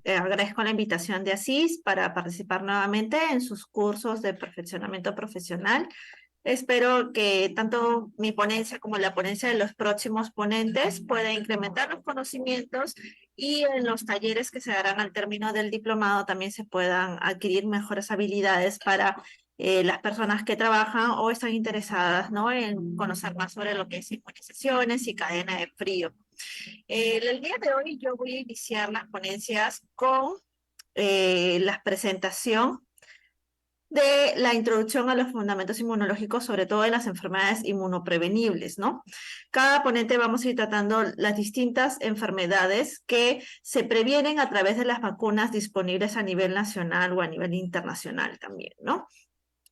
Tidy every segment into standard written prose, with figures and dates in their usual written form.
Agradezco la invitación de Asís para participar nuevamente en sus cursos de perfeccionamiento profesional. Espero que tanto mi ponencia como la ponencia de los próximos ponentes pueda incrementar los conocimientos y en los talleres que se darán al término del diplomado también se puedan adquirir mejores habilidades para las personas que trabajan o están interesadas, ¿no?, en conocer más sobre lo que es inmunizaciones y cadena de frío. El día de hoy yo voy a iniciar las ponencias con la presentación de la introducción a los fundamentos inmunológicos, sobre todo de las enfermedades inmunoprevenibles, ¿no? Cada ponente vamos a ir tratando las distintas enfermedades que se previenen a través de las vacunas disponibles a nivel nacional o a nivel internacional también, ¿no?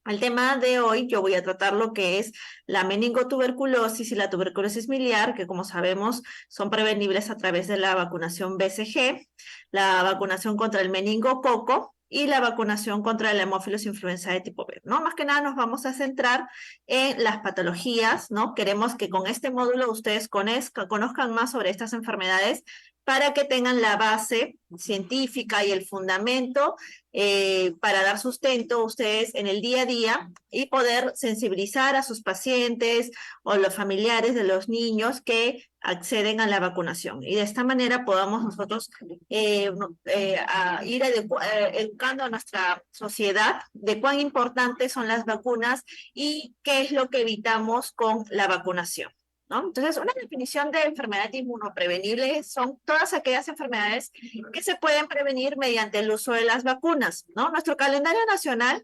El tema de hoy yo voy a tratar lo que es la meningotuberculosis y la tuberculosis miliar, que como sabemos son prevenibles a través de la vacunación BCG, la vacunación contra el meningococo y la vacunación contra la hemófilos influenza de tipo B, ¿no? Más que nada nos vamos a centrar en las patologías, ¿no? Queremos que con este módulo ustedes conozcan más sobre estas enfermedades para que tengan la base científica y el fundamento para dar sustento a ustedes en el día a día y poder sensibilizar a sus pacientes o los familiares de los niños que acceden a la vacunación. Y de esta manera podamos nosotros ir educando a nuestra sociedad de cuán importantes son las vacunas y qué es lo que evitamos con la vacunación, ¿no? Entonces, una definición de enfermedad inmunoprevenible son todas aquellas enfermedades que se pueden prevenir mediante el uso de las vacunas, ¿no? Nuestro calendario nacional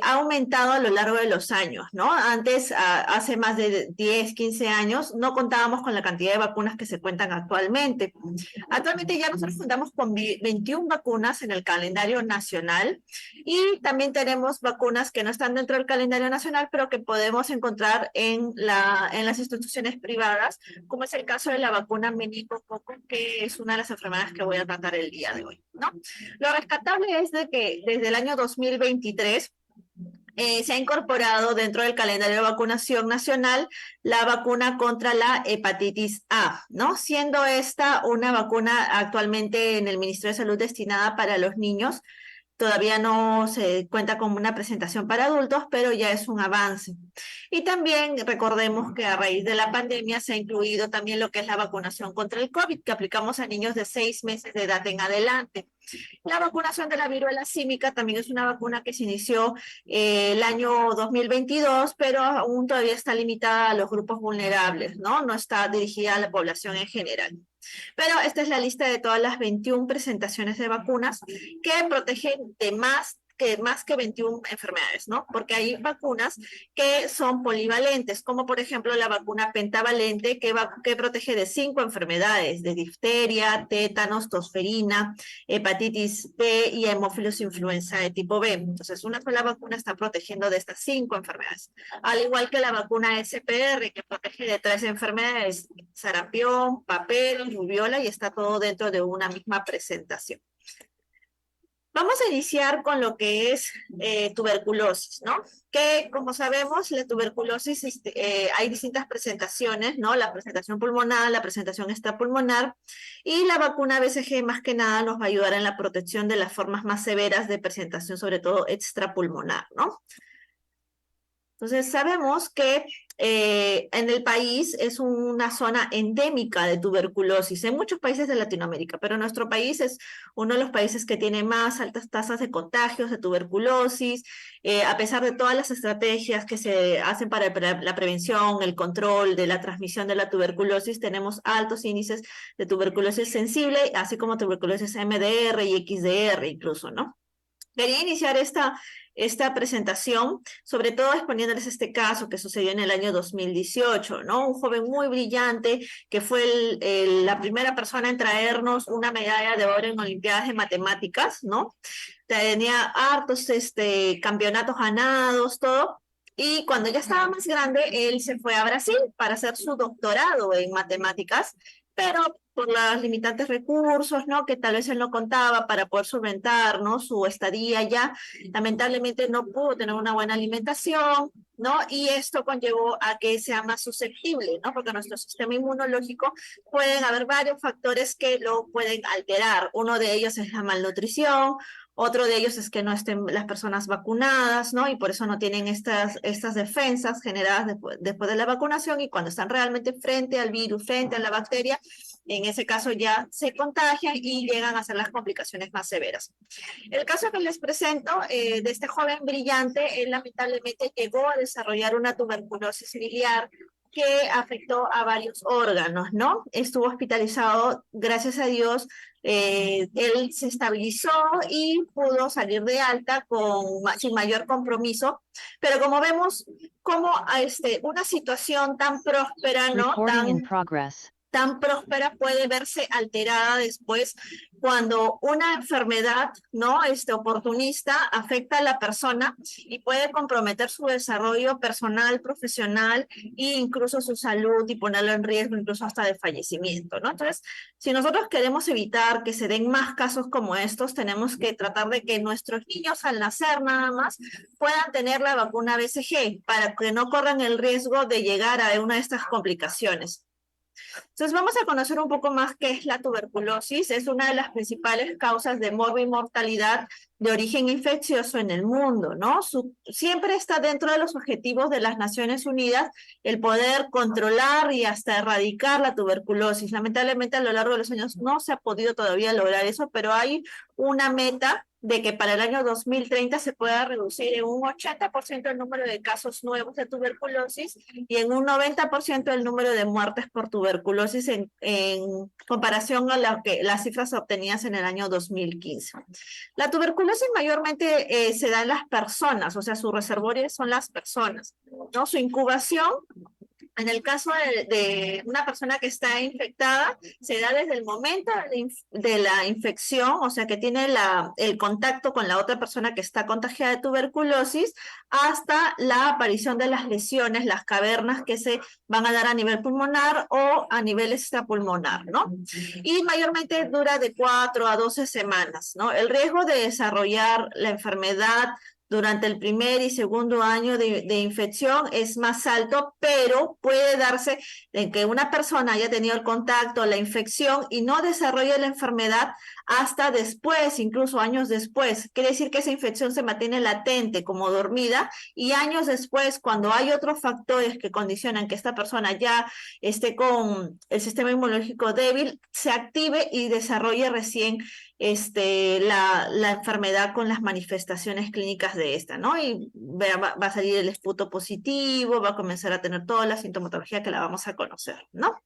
ha aumentado a lo largo de los años, ¿no? Antes, hace más de 10, 15 años, no contábamos con la cantidad de vacunas que se cuentan actualmente. Actualmente ya nosotros contamos con 21 vacunas en el calendario nacional y también tenemos vacunas que no están dentro del calendario nacional, pero que podemos encontrar en las instituciones privadas, como es el caso de la vacuna meningococo, que es una de las enfermedades que voy a tratar el día de hoy, ¿no? Lo rescatable es de que desde el año 2023 se ha incorporado dentro del calendario de vacunación nacional la vacuna contra la hepatitis A, ¿no? Siendo esta una vacuna actualmente en el Ministerio de Salud destinada para los niños. Todavía no se cuenta con una presentación para adultos, pero ya es un avance. Y también recordemos que a raíz de la pandemia se ha incluido también lo que es la vacunación contra el COVID, que aplicamos a niños de 6 meses de edad en adelante. La vacunación de la viruela símica también es una vacuna que se inició el año 2022, pero aún todavía está limitada a los grupos vulnerables, ¿no? No está dirigida a la población en general. Pero esta es la lista de todas las 21 presentaciones de vacunas que protegen de más que 21 enfermedades, ¿no? Porque hay vacunas que son polivalentes, como por ejemplo la vacuna pentavalente que protege de 5 enfermedades, de difteria, tétanos, tosferina, hepatitis B y hemófilos influenza de tipo B. Entonces, una sola vacuna está protegiendo de estas 5 enfermedades. Al igual que la vacuna SPR, que protege de 3 enfermedades, sarampión, papel, rubiola, y está todo dentro de una misma presentación. Vamos a iniciar con lo que es tuberculosis, ¿no? Que como sabemos, la tuberculosis hay distintas presentaciones, ¿no? La presentación pulmonar, la presentación extrapulmonar, y la vacuna BCG más que nada nos va a ayudar en la protección de las formas más severas de presentación, sobre todo extrapulmonar, ¿no? Entonces, sabemos que en el país es una zona endémica de tuberculosis en muchos países de Latinoamérica, pero nuestro país es uno de los países que tiene más altas tasas de contagios de tuberculosis, a pesar de todas las estrategias que se hacen para la prevención, el control de la transmisión de la tuberculosis, tenemos altos índices de tuberculosis sensible, así como tuberculosis MDR y XDR incluso, ¿no? Quería iniciar esta presentación, sobre todo exponiéndoles este caso que sucedió en el año 2018, ¿no? Un joven muy brillante que fue la primera persona en traernos una medalla de oro en Olimpiadas de Matemáticas, ¿no? Tenía hartos campeonatos ganados, todo. Y cuando ya estaba más grande, él se fue a Brasil para hacer su doctorado en matemáticas, pero por los limitantes recursos, ¿no? Que tal vez él no contaba para poder solventar, ¿no? Su estadía ya. Lamentablemente no pudo tener una buena alimentación, ¿no? Y esto conllevó a que sea más susceptible, ¿no? Porque nuestro sistema inmunológico pueden haber varios factores que lo pueden alterar. Uno de ellos es la malnutrición, otro de ellos es que no estén las personas vacunadas, ¿no? Y por eso no tienen estas defensas generadas después de la vacunación y cuando están realmente frente al virus, frente a la bacteria, en ese caso ya se contagian y llegan a ser las complicaciones más severas. El caso que les presento de este joven brillante, él lamentablemente llegó a desarrollar una tuberculosis biliar que afectó a varios órganos, ¿no? Estuvo hospitalizado, gracias a Dios, él se estabilizó y pudo salir de alta sin mayor compromiso, pero como vemos, como una situación tan próspera, ¿no? Tan próspera puede verse alterada después cuando una enfermedad, ¿no? Oportunista afecta a la persona y puede comprometer su desarrollo personal, profesional e incluso su salud y ponerlo en riesgo incluso hasta de fallecimiento, ¿no? Entonces, si nosotros queremos evitar que se den más casos como estos, tenemos que tratar de que nuestros niños al nacer nada más puedan tener la vacuna BCG para que no corran el riesgo de llegar a una de estas complicaciones. Entonces vamos a conocer un poco más qué es la tuberculosis. Es una de las principales causas de mortalidad de origen infeccioso en el mundo, ¿no? Siempre está dentro de los objetivos de las Naciones Unidas el poder controlar y hasta erradicar la tuberculosis. Lamentablemente a lo largo de los años no se ha podido todavía lograr eso, pero hay una meta de que para el año 2030 se pueda reducir en un 80% el número de casos nuevos de tuberculosis y en un 90% el número de muertes por tuberculosis en comparación a las cifras obtenidas en el año 2015. La tuberculosis mayormente se da en las personas, o sea, su reservorio son las personas, ¿no? Su incubación, en el caso de una persona que está infectada, se da desde el momento de la infección, o sea, que tiene el contacto con la otra persona que está contagiada de tuberculosis, hasta la aparición de las lesiones, las cavernas que se van a dar a nivel pulmonar o a nivel extrapulmonar, ¿no? Y mayormente dura de 4 a 12 semanas, ¿no? El riesgo de desarrollar la enfermedad durante el primer y segundo año de infección es más alto, pero puede darse en que una persona haya tenido el contacto, la infección y no desarrolle la enfermedad hasta después, incluso años después. Quiere decir que esa infección se mantiene latente, como dormida, y años después, cuando hay otros factores que condicionan que esta persona ya esté con el sistema inmunológico débil, se active y desarrolle recién la enfermedad con las manifestaciones clínicas de esta, ¿no? Y va a salir el esputo positivo, va a comenzar a tener toda la sintomatología que la vamos a conocer, ¿no?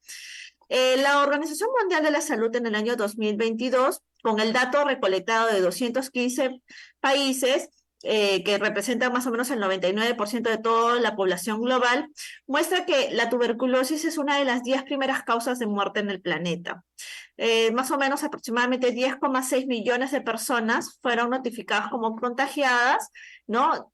La Organización Mundial de la Salud en el año 2022, con el dato recolectado de 215 países, que representa más o menos el 99% de toda la población global, muestra que la tuberculosis es una de las 10 primeras causas de muerte en el planeta. Más o menos aproximadamente 10,6 millones de personas fueron notificadas como contagiadas, ¿no?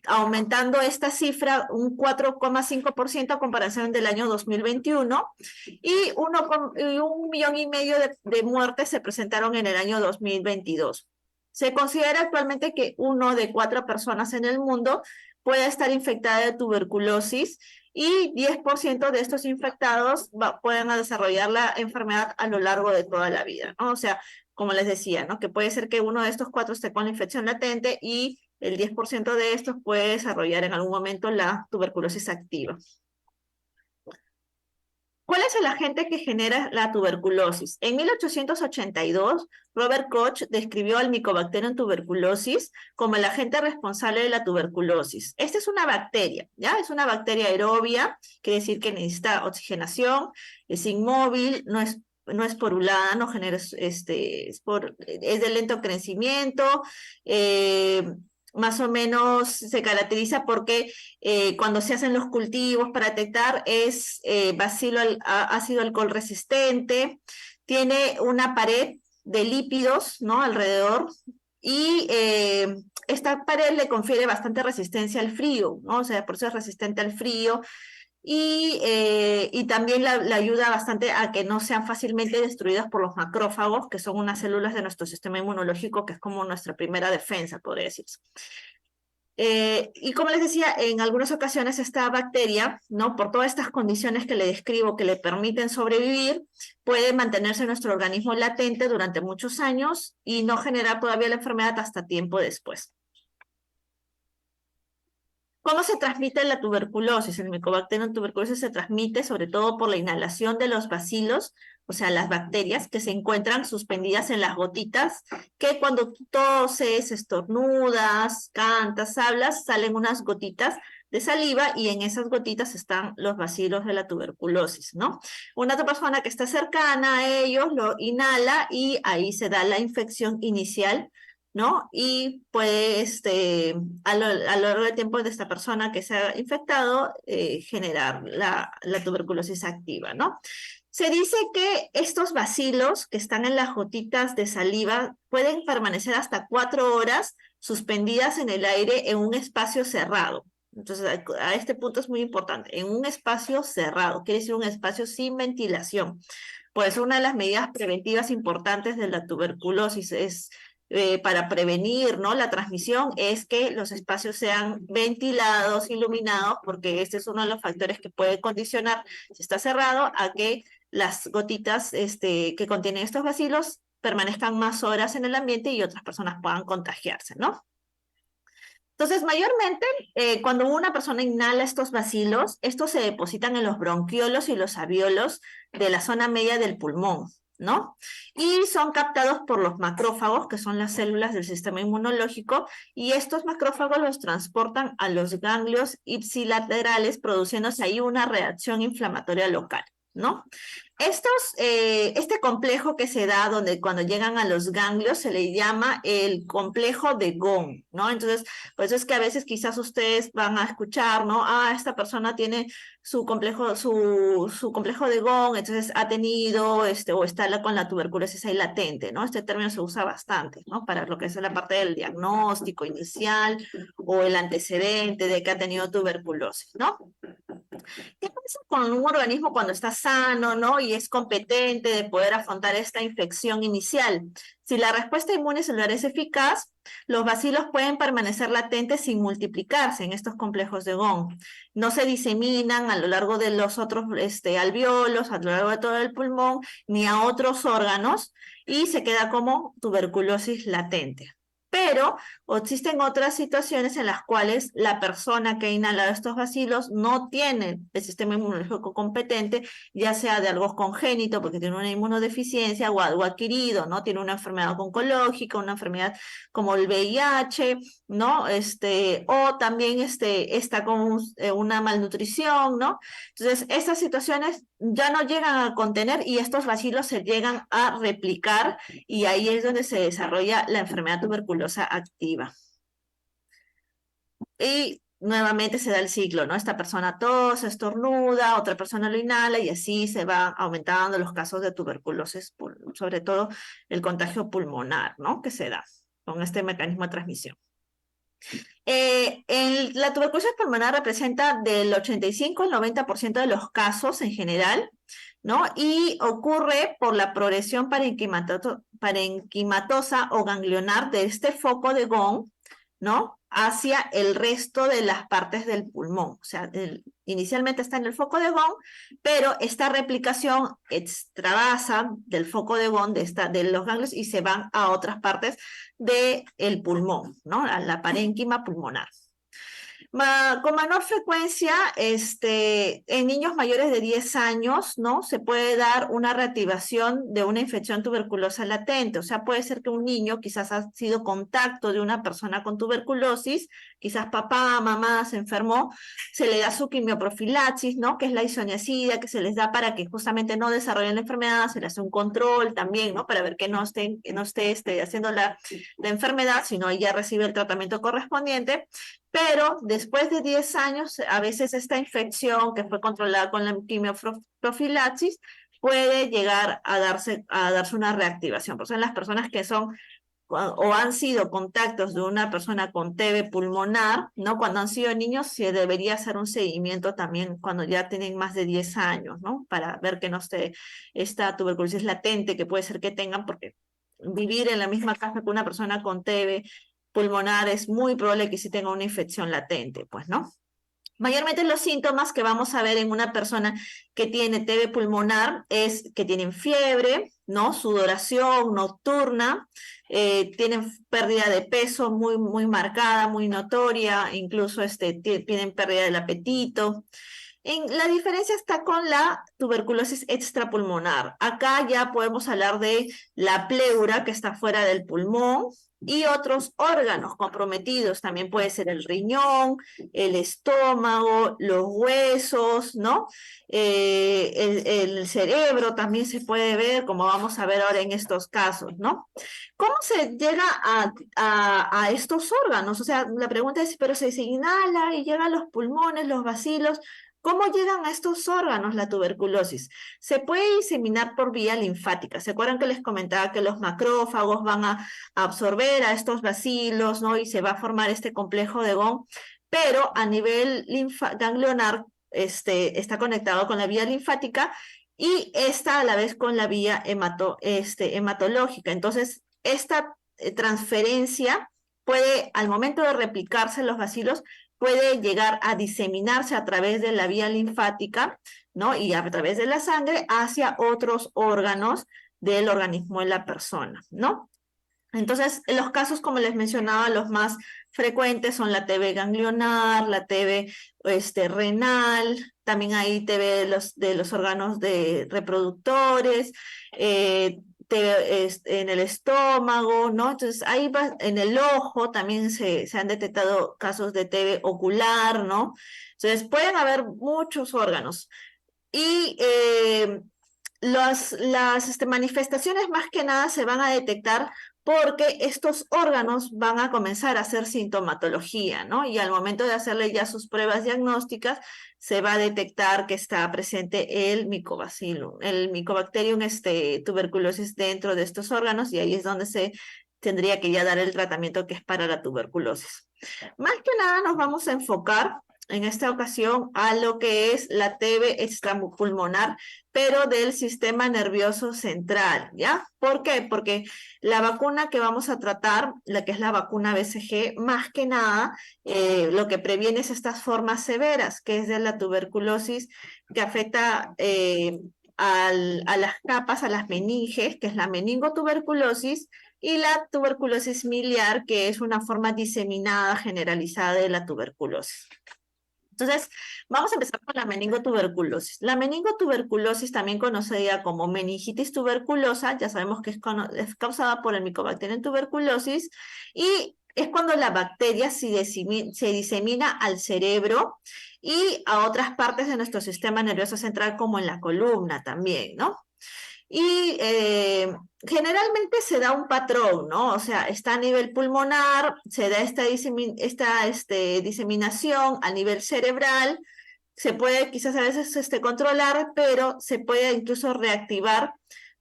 Aumentando esta cifra un 4,5% a comparación del año 2021 y 1,5 millones de muertes se presentaron en el año 2022. Se considera actualmente que 1 de 4 personas en el mundo puede estar infectada de tuberculosis y 10% de estos infectados pueden desarrollar la enfermedad a lo largo de toda la vida, ¿no? O sea, como les decía, ¿no? Que puede ser que uno de estos 4 esté con la infección latente y el 10% de estos puede desarrollar en algún momento la tuberculosis activa. ¿Cuál es el agente que genera la tuberculosis? En 1882, Robert Koch describió al Mycobacterium tuberculosis como el agente responsable de la tuberculosis. Esta es una bacteria, ¿ya? Es una bacteria aerobia, quiere decir que necesita oxigenación, es inmóvil, no es porulada, no genera, es de lento crecimiento, más o menos se caracteriza porque cuando se hacen los cultivos para detectar es bacilo ácido alcohol resistente, tiene una pared de lípidos, ¿no? Alrededor y esta pared le confiere bastante resistencia al frío, ¿no? O sea, por eso es resistente al frío. y también la ayuda bastante a que no sean fácilmente destruidas por los macrófagos, que son unas células de nuestro sistema inmunológico, que es como nuestra primera defensa, podría decirse. Y como les decía, en algunas ocasiones esta bacteria, ¿no? Por todas estas condiciones que le describo que le permiten sobrevivir, puede mantenerse en nuestro organismo latente durante muchos años y no generar todavía la enfermedad hasta tiempo después. ¿Cómo se transmite la tuberculosis? El Mycobacterium tuberculosis se transmite sobre todo por la inhalación de los bacilos, o sea, las bacterias que se encuentran suspendidas en las gotitas, que cuando tú toses, estornudas, cantas, hablas, salen unas gotitas de saliva y en esas gotitas están los bacilos de la tuberculosis, ¿no? Una otra persona que está cercana a ellos lo inhala y ahí se da la infección inicial, ¿no? Y pues a lo largo del tiempo de esta persona que se ha infectado, generar la tuberculosis activa, ¿no? Se dice que estos bacilos que están en las gotitas de saliva pueden permanecer hasta 4 horas suspendidas en el aire en un espacio cerrado. Entonces, a este punto es muy importante, en un espacio cerrado, quiere decir un espacio sin ventilación. Pues una de las medidas preventivas importantes de la tuberculosis es para prevenir, ¿no? La transmisión es que los espacios sean ventilados, iluminados, porque este es uno de los factores que puede condicionar, si está cerrado, a que las gotitas que contienen estos bacilos permanezcan más horas en el ambiente y otras personas puedan contagiarse, ¿no? Entonces, mayormente, cuando una persona inhala estos bacilos, estos se depositan en los bronquiolos y los alvéolos de la zona media del pulmón, ¿no? Y son captados por los macrófagos, que son las células del sistema inmunológico, y estos macrófagos los transportan a los ganglios ipsilaterales, produciéndose ahí una reacción inflamatoria local, ¿no? Este complejo que se da donde cuando llegan a los ganglios se le llama el complejo de Gone, ¿no? Entonces, por eso es que a veces quizás ustedes van a escuchar, ¿no? Ah, esta persona tiene su complejo de Gone, entonces ha tenido, o está con la tuberculosis ahí latente, ¿no? Este término se usa bastante, ¿no? Para lo que es la parte del diagnóstico inicial o el antecedente de que ha tenido tuberculosis, ¿no? ¿Qué pasa con un organismo cuando está sano, ¿no? Y es competente de poder afrontar esta infección inicial? Si la respuesta inmune celular es eficaz, los bacilos pueden permanecer latentes sin multiplicarse en estos complejos de Gone. No se diseminan a lo largo de los otros alvéolos, a lo largo de todo el pulmón, ni a otros órganos, y se queda como tuberculosis latente. Pero existen otras situaciones en las cuales la persona que ha inhalado estos bacilos no tiene el sistema inmunológico competente, ya sea de algo congénito, porque tiene una inmunodeficiencia, o algo adquirido, ¿no? Tiene una enfermedad oncológica, una enfermedad como el VIH, ¿no? O también está con una malnutrición, ¿no? Entonces, estas situaciones ya no llegan a contener y estos bacilos se llegan a replicar y ahí es donde se desarrolla la enfermedad tuberculosa activa. Y nuevamente se da el ciclo, ¿no? Esta persona tose, estornuda, otra persona lo inhala y así se va aumentando los casos de tuberculosis, sobre todo el contagio pulmonar, ¿no? Que se da con este mecanismo de transmisión. La tuberculosis pulmonar representa del 85 al 90% de los casos en general, ¿no? Y ocurre por la progresión parenquimatosa o ganglionar de este foco de Gone, ¿no? Hacia el resto de las partes del pulmón. O sea, inicialmente está en el foco de Gone, pero esta replicación extravasa del foco de Gone, de los ganglios, y se van a otras partes del pulmón, ¿no? A la parénquima pulmonar. Con menor frecuencia, en niños mayores de 10 años, ¿no? Se puede dar una reactivación de una infección tuberculosa latente. O sea, puede ser que un niño quizás ha sido contacto de una persona con tuberculosis, quizás papá, mamá se enfermó, se le da su quimioprofilaxis, ¿no? Que es la isoniazida que se les da para que justamente no desarrollen la enfermedad, se le hace un control también, ¿no? Para ver que no esté haciendo la enfermedad, sino ya recibe el tratamiento correspondiente. Pero después de 10 años, a veces esta infección que fue controlada con la quimioprofilaxis puede llegar a darse una reactivación. Por eso en las personas que son o han sido contactos de una persona con TB pulmonar, ¿no? Cuando han sido niños se debería hacer un seguimiento también cuando ya tienen más de 10 años, ¿no? Para ver que no esté esta tuberculosis latente que puede ser que tengan, porque vivir en la misma casa con una persona con TB pulmonar es muy probable que sí tenga una infección latente, pues, ¿no? Mayormente los síntomas que vamos a ver en una persona que tiene TB pulmonar es que tienen fiebre, ¿no? Sudoración nocturna, tienen pérdida de peso muy marcada, muy notoria, incluso tienen pérdida del apetito. La diferencia está con la tuberculosis extrapulmonar. Acá ya podemos hablar de la pleura que está fuera del pulmón y otros órganos comprometidos. También puede ser el riñón, el estómago, los huesos, ¿no? El cerebro también se puede ver, como vamos a ver ahora en estos casos, ¿no? ¿Cómo se llega a estos órganos? O sea, la pregunta es, ¿pero se inhala y llega a los pulmones, los bacilos? ¿Cómo llegan a estos órganos la tuberculosis? Se puede diseminar por vía linfática. ¿Se acuerdan que les comentaba que los macrófagos van a absorber a estos bacilos, ¿no? Y se va a formar este complejo de Gón, pero a nivel ganglionar está conectado con la vía linfática y esta a la vez con la vía hematológica. Entonces, esta transferencia puede, al momento de replicarse los bacilos, puede llegar a diseminarse a través de la vía linfática, ¿no? Y a través de la sangre hacia otros órganos del organismo de la persona, ¿no? Entonces, los casos, como les mencionaba, los más frecuentes son la TB ganglionar, la TB renal, también hay TB de los órganos reproductores, en el estómago, ¿no? Entonces, ahí va, en el ojo también se han detectado casos de TB ocular, ¿no? Entonces, pueden haber muchos órganos. Y las manifestaciones más que nada se van a detectar porque estos órganos van a comenzar a hacer sintomatología, ¿no? Y al momento de hacerle ya sus pruebas diagnósticas, se va a detectar que está presente el Mycobacillum, el Mycobacterium tuberculosis dentro de estos órganos, y ahí es donde se tendría que ya dar el tratamiento que es para la tuberculosis. Más que nada nos vamos a enfocar en esta ocasión a lo que es la TB extrapulmonar, pero del sistema nervioso central, ¿ya? ¿Por qué? Porque la vacuna que vamos a tratar, la que es la vacuna BCG, más que nada, lo que previene es estas formas severas, que es de la tuberculosis que afecta a las capas, a las meninges, que es la meningotuberculosis, y la tuberculosis miliar, que es una forma diseminada, generalizada de la tuberculosis. Entonces, vamos a empezar con la meningotuberculosis. La meningotuberculosis, también conocida como meningitis tuberculosa, ya sabemos que es causada por el Mycobacterium tuberculosis y es cuando la bacteria se disemina al cerebro y a otras partes de nuestro sistema nervioso central, como en la columna también, ¿no? Y generalmente se da un patrón, ¿no? O sea, está a nivel pulmonar, se da esta diseminación a nivel cerebral, se puede quizás a veces controlar, pero se puede incluso reactivar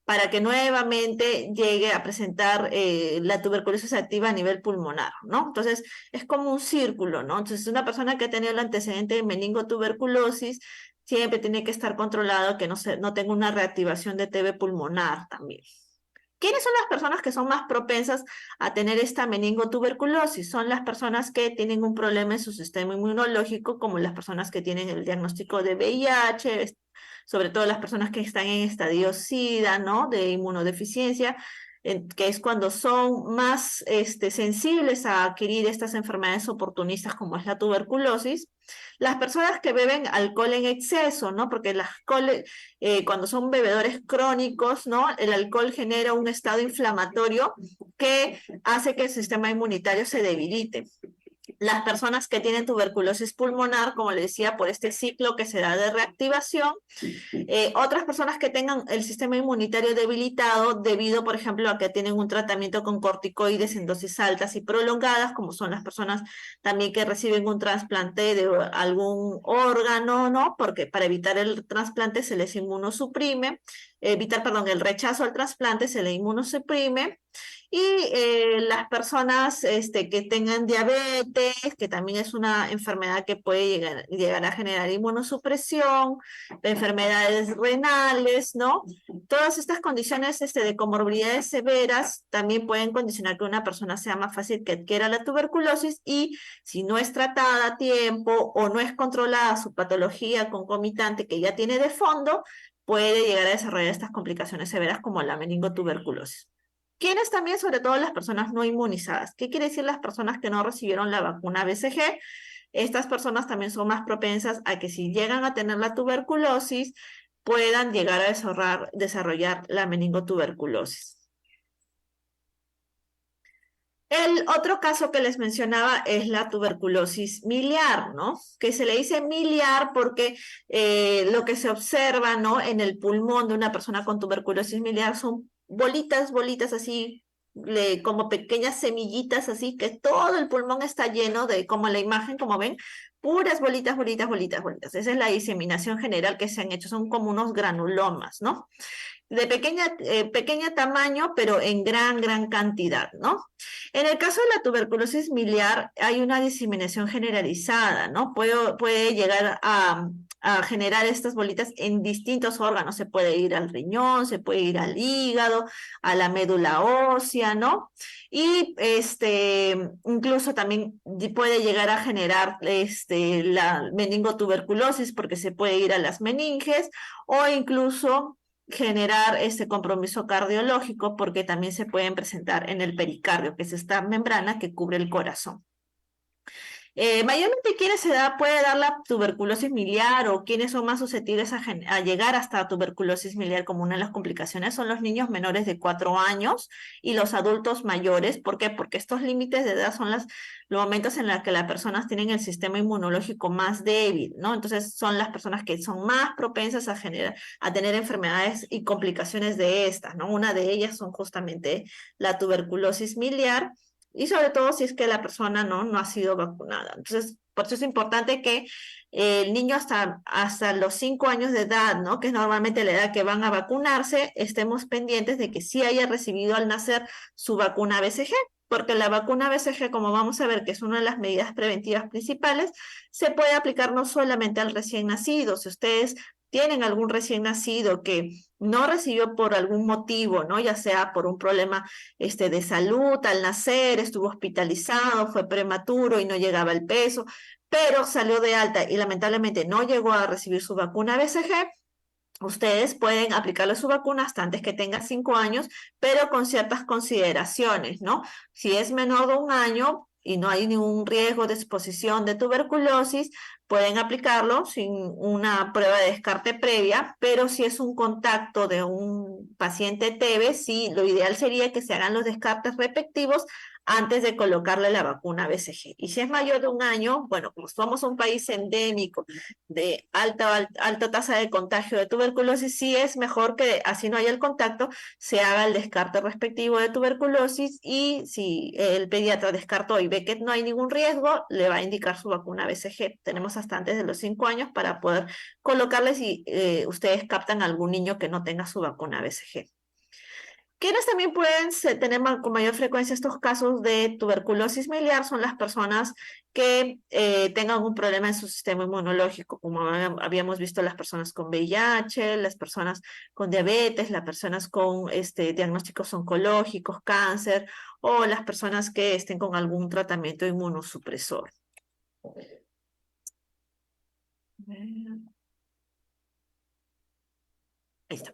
para que nuevamente llegue a presentar la tuberculosis activa a nivel pulmonar, ¿no? Entonces, es como un círculo, ¿no? Entonces, una persona que ha tenido el antecedente de meningotuberculosis siempre tiene que estar controlado que no tenga una reactivación de TB pulmonar también. ¿Quiénes son las personas que son más propensas a tener esta meningotuberculosis? Son las personas que tienen un problema en su sistema inmunológico, como las personas que tienen el diagnóstico de VIH, sobre todo las personas que están en estadio SIDA, ¿no? De inmunodeficiencia, que es cuando son más sensibles a adquirir estas enfermedades oportunistas como es la tuberculosis. Las personas que beben alcohol en exceso, ¿no? Porque el alcohol, cuando son bebedores crónicos, ¿no? El alcohol genera un estado inflamatorio que hace que el sistema inmunitario se debilite. Las personas que tienen tuberculosis pulmonar, como le decía, por este ciclo que se da de reactivación, otras personas que tengan el sistema inmunitario debilitado debido, por ejemplo, a que tienen un tratamiento con corticoides en dosis altas y prolongadas, como son las personas también que reciben un trasplante de algún órgano, ¿no? Porque para evitar el trasplante se les inmunosuprime, evitar, perdón, el rechazo al trasplante se le inmunosuprime. Y las personas que tengan diabetes, que también es una enfermedad que puede llegar a generar inmunosupresión, enfermedades renales, ¿no? Todas estas condiciones de comorbilidades severas también pueden condicionar que una persona sea más fácil que adquiera la tuberculosis y si no es tratada a tiempo o no es controlada su patología concomitante que ya tiene de fondo, puede llegar a desarrollar estas complicaciones severas como la meningotuberculosis. ¿Quiénes también? Sobre todo las personas no inmunizadas. ¿Qué quiere decir las personas que no recibieron la vacuna BCG? Estas personas también son más propensas a que si llegan a tener la tuberculosis, puedan llegar a desarrollar la meningotuberculosis. El otro caso que les mencionaba es la tuberculosis miliar, ¿no? Que se le dice miliar porque lo que se observa, ¿no? En el pulmón de una persona con tuberculosis miliar son bolitas, bolitas así, como pequeñas semillitas así, que todo el pulmón está lleno de, como la imagen, como ven, puras bolitas, bolitas, bolitas, bolitas. Esa es la diseminación general que se han hecho, son como unos granulomas, ¿no? De pequeña tamaño, pero en gran cantidad, ¿no? En el caso de la tuberculosis miliar, hay una diseminación generalizada, ¿no? Puede llegar a generar estas bolitas en distintos órganos. Se puede ir al riñón, se puede ir al hígado, a la médula ósea, ¿no? Y incluso también puede llegar a generar la meningotuberculosis porque se puede ir a las meninges o incluso generar este compromiso cardiológico porque también se pueden presentar en el pericardio, que es esta membrana que cubre el corazón. Mayormente, ¿quiénes puede dar la tuberculosis miliar o quiénes son más susceptibles a llegar hasta tuberculosis miliar como una de las complicaciones? Son los niños menores de 4 años y los adultos mayores. ¿Por qué? Porque estos límites de edad son los momentos en los que las personas tienen el sistema inmunológico más débil, ¿no? Entonces son las personas que son más propensas a tener enfermedades y complicaciones de estas, ¿no? Una de ellas son justamente la tuberculosis miliar y sobre todo si es que la persona no ha sido vacunada. Entonces, por eso es importante que el niño hasta los 5 años de edad, ¿no? Que es normalmente la edad que van a vacunarse, estemos pendientes de que sí haya recibido al nacer su vacuna BCG, porque la vacuna BCG, como vamos a ver, que es una de las medidas preventivas principales, se puede aplicar no solamente al recién nacido. Si ustedes tienen algún recién nacido que no recibió por algún motivo, ¿no? Ya sea por un problema de salud al nacer, estuvo hospitalizado, fue prematuro y no llegaba el peso, pero salió de alta y lamentablemente no llegó a recibir su vacuna BCG, ustedes pueden aplicarle su vacuna hasta antes que tenga 5 años, pero con ciertas consideraciones, ¿no? Si es menor de 1 año y no hay ningún riesgo de exposición de tuberculosis, pueden aplicarlo sin una prueba de descarte previa, pero si es un contacto de un paciente TB, sí, lo ideal sería que se hagan los descartes respectivos antes de colocarle la vacuna BCG. Y si es mayor de 1 año, bueno, como somos un país endémico de alta tasa de contagio de tuberculosis, sí es mejor que así no haya el contacto, se haga el descarte respectivo de tuberculosis y si el pediatra descartó y ve que no hay ningún riesgo, le va a indicar su vacuna BCG. Tenemos hasta antes de los 5 años para poder colocarle si ustedes captan a algún niño que no tenga su vacuna BCG. Quienes también pueden tener con mayor frecuencia estos casos de tuberculosis miliar son las personas que tengan un problema en su sistema inmunológico, como habíamos visto las personas con VIH, las personas con diabetes, las personas con diagnósticos oncológicos, cáncer, o las personas que estén con algún tratamiento inmunosupresor. Ahí está.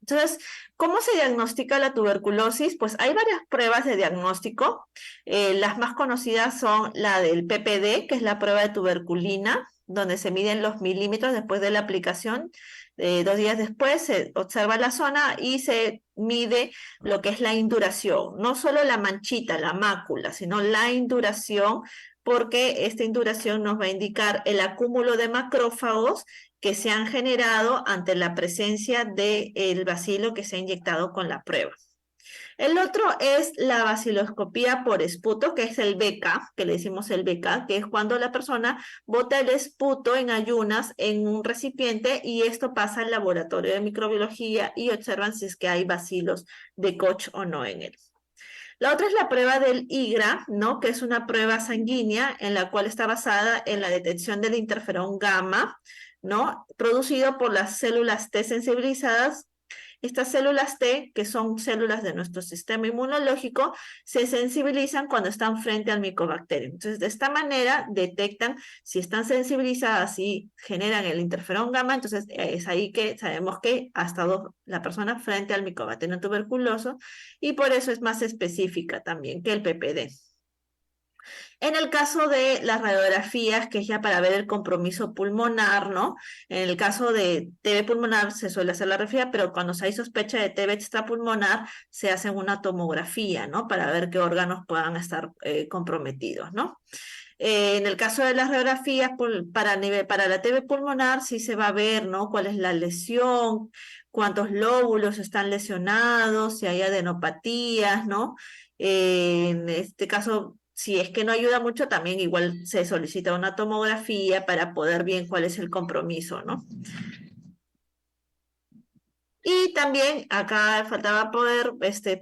Entonces, ¿cómo se diagnostica la tuberculosis? Pues hay varias pruebas de diagnóstico. Las más conocidas son la del PPD, que es la prueba de tuberculina, donde se miden los milímetros después de la aplicación. 2 días después se observa la zona y se mide lo que es la induración. No solo la manchita, la mácula, sino la induración, porque esta induración nos va a indicar el acúmulo de macrófagos que se han generado ante la presencia del bacilo que se ha inyectado con la prueba. El otro es la baciloscopía por esputo, que es el BK, que le decimos el BK, que es cuando la persona bota el esputo en ayunas en un recipiente y esto pasa al laboratorio de microbiología y observan si es que hay bacilos de Koch o no en él. La otra es la prueba del IGRA, ¿no? Que es una prueba sanguínea en la cual está basada en la detección del interferón gamma, ¿no? Producido por las células T sensibilizadas. Estas células T, que son células de nuestro sistema inmunológico, se sensibilizan cuando están frente al micobacterio. Entonces, de esta manera detectan si están sensibilizadas y generan el interferón gamma, entonces es ahí que sabemos que ha estado la persona frente al micobacterio tuberculoso y por eso es más específica también que el PPD. En el caso de las radiografías, que es ya para ver el compromiso pulmonar, ¿no? En el caso de TB pulmonar se suele hacer la radiografía, pero cuando hay sospecha de TB extrapulmonar se hace una tomografía, ¿no? Para ver qué órganos puedan estar comprometidos, ¿no? En el caso de las radiografías para la TB pulmonar sí se va a ver, ¿no? Cuál es la lesión, cuántos lóbulos están lesionados, si hay adenopatías, ¿no? En este caso, si es que no ayuda mucho, también igual se solicita una tomografía para poder bien cuál es el compromiso, ¿no? Y también acá faltaba poder,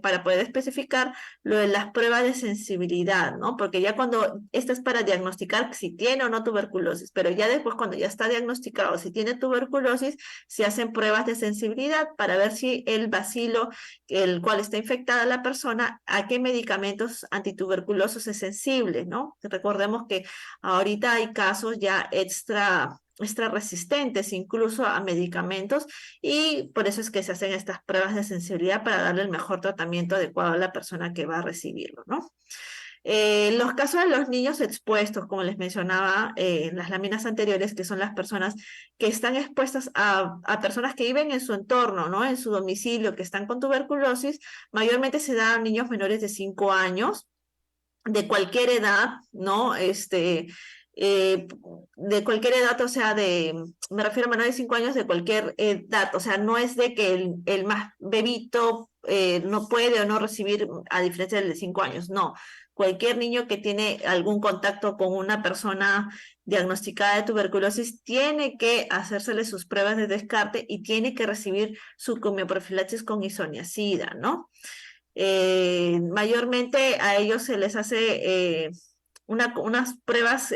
para poder especificar lo de las pruebas de sensibilidad, ¿no? Porque ya cuando, esta es para diagnosticar si tiene o no tuberculosis, pero ya después cuando ya está diagnosticado si tiene tuberculosis, se hacen pruebas de sensibilidad para ver si el bacilo, el cual está infectada la persona, a qué medicamentos antituberculosos es sensible, ¿no? Recordemos que ahorita hay casos ya extra resistentes incluso a medicamentos y por eso es que se hacen estas pruebas de sensibilidad para darle el mejor tratamiento adecuado a la persona que va a recibirlo, ¿no? Los casos de los niños expuestos, como les mencionaba en las láminas anteriores, que son las personas que están expuestas a personas que viven en su entorno, ¿no? En su domicilio, que están con tuberculosis, mayormente se da a niños menores de 5 años, de cualquier edad, ¿no? De cualquier edad, o sea, me refiero a menores de 5 años, de cualquier edad, o sea, no es de que el más bebito no puede o no recibir, a diferencia del de 5 años, no. Cualquier niño que tiene algún contacto con una persona diagnosticada de tuberculosis tiene que hacérsele sus pruebas de descarte y tiene que recibir su quimioprofilaxis con isoniazida, ¿no? Mayormente a ellos se les hace unas pruebas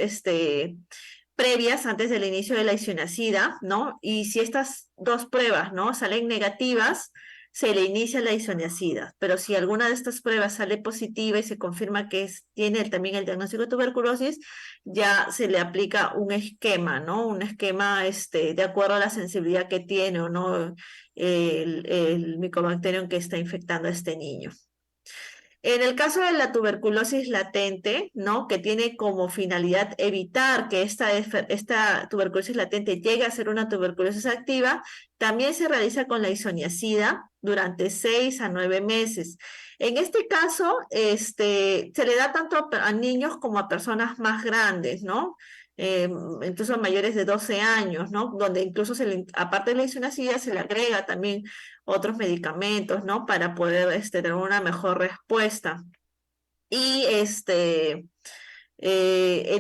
previas antes del inicio de la isoniazida, ¿no? Y si estas dos pruebas, ¿no? Salen negativas, se le inicia la isoniazida. Pero si alguna de estas pruebas sale positiva y se confirma que tiene también el diagnóstico de tuberculosis, ya se le aplica un esquema, ¿no? Un esquema de acuerdo a la sensibilidad que tiene o no el micobacterium que está infectando a este niño. En el caso de la tuberculosis latente, ¿no? Que tiene como finalidad evitar que esta tuberculosis latente llegue a ser una tuberculosis activa, también se realiza con la isoniazida durante 6 a 9 meses. En este caso, se le da tanto a niños como a personas más grandes, ¿no? Incluso mayores de 12 años, ¿no? Donde incluso aparte de la isoniazida se le agrega también otros medicamentos, ¿no? Para poder tener una mejor respuesta. Y de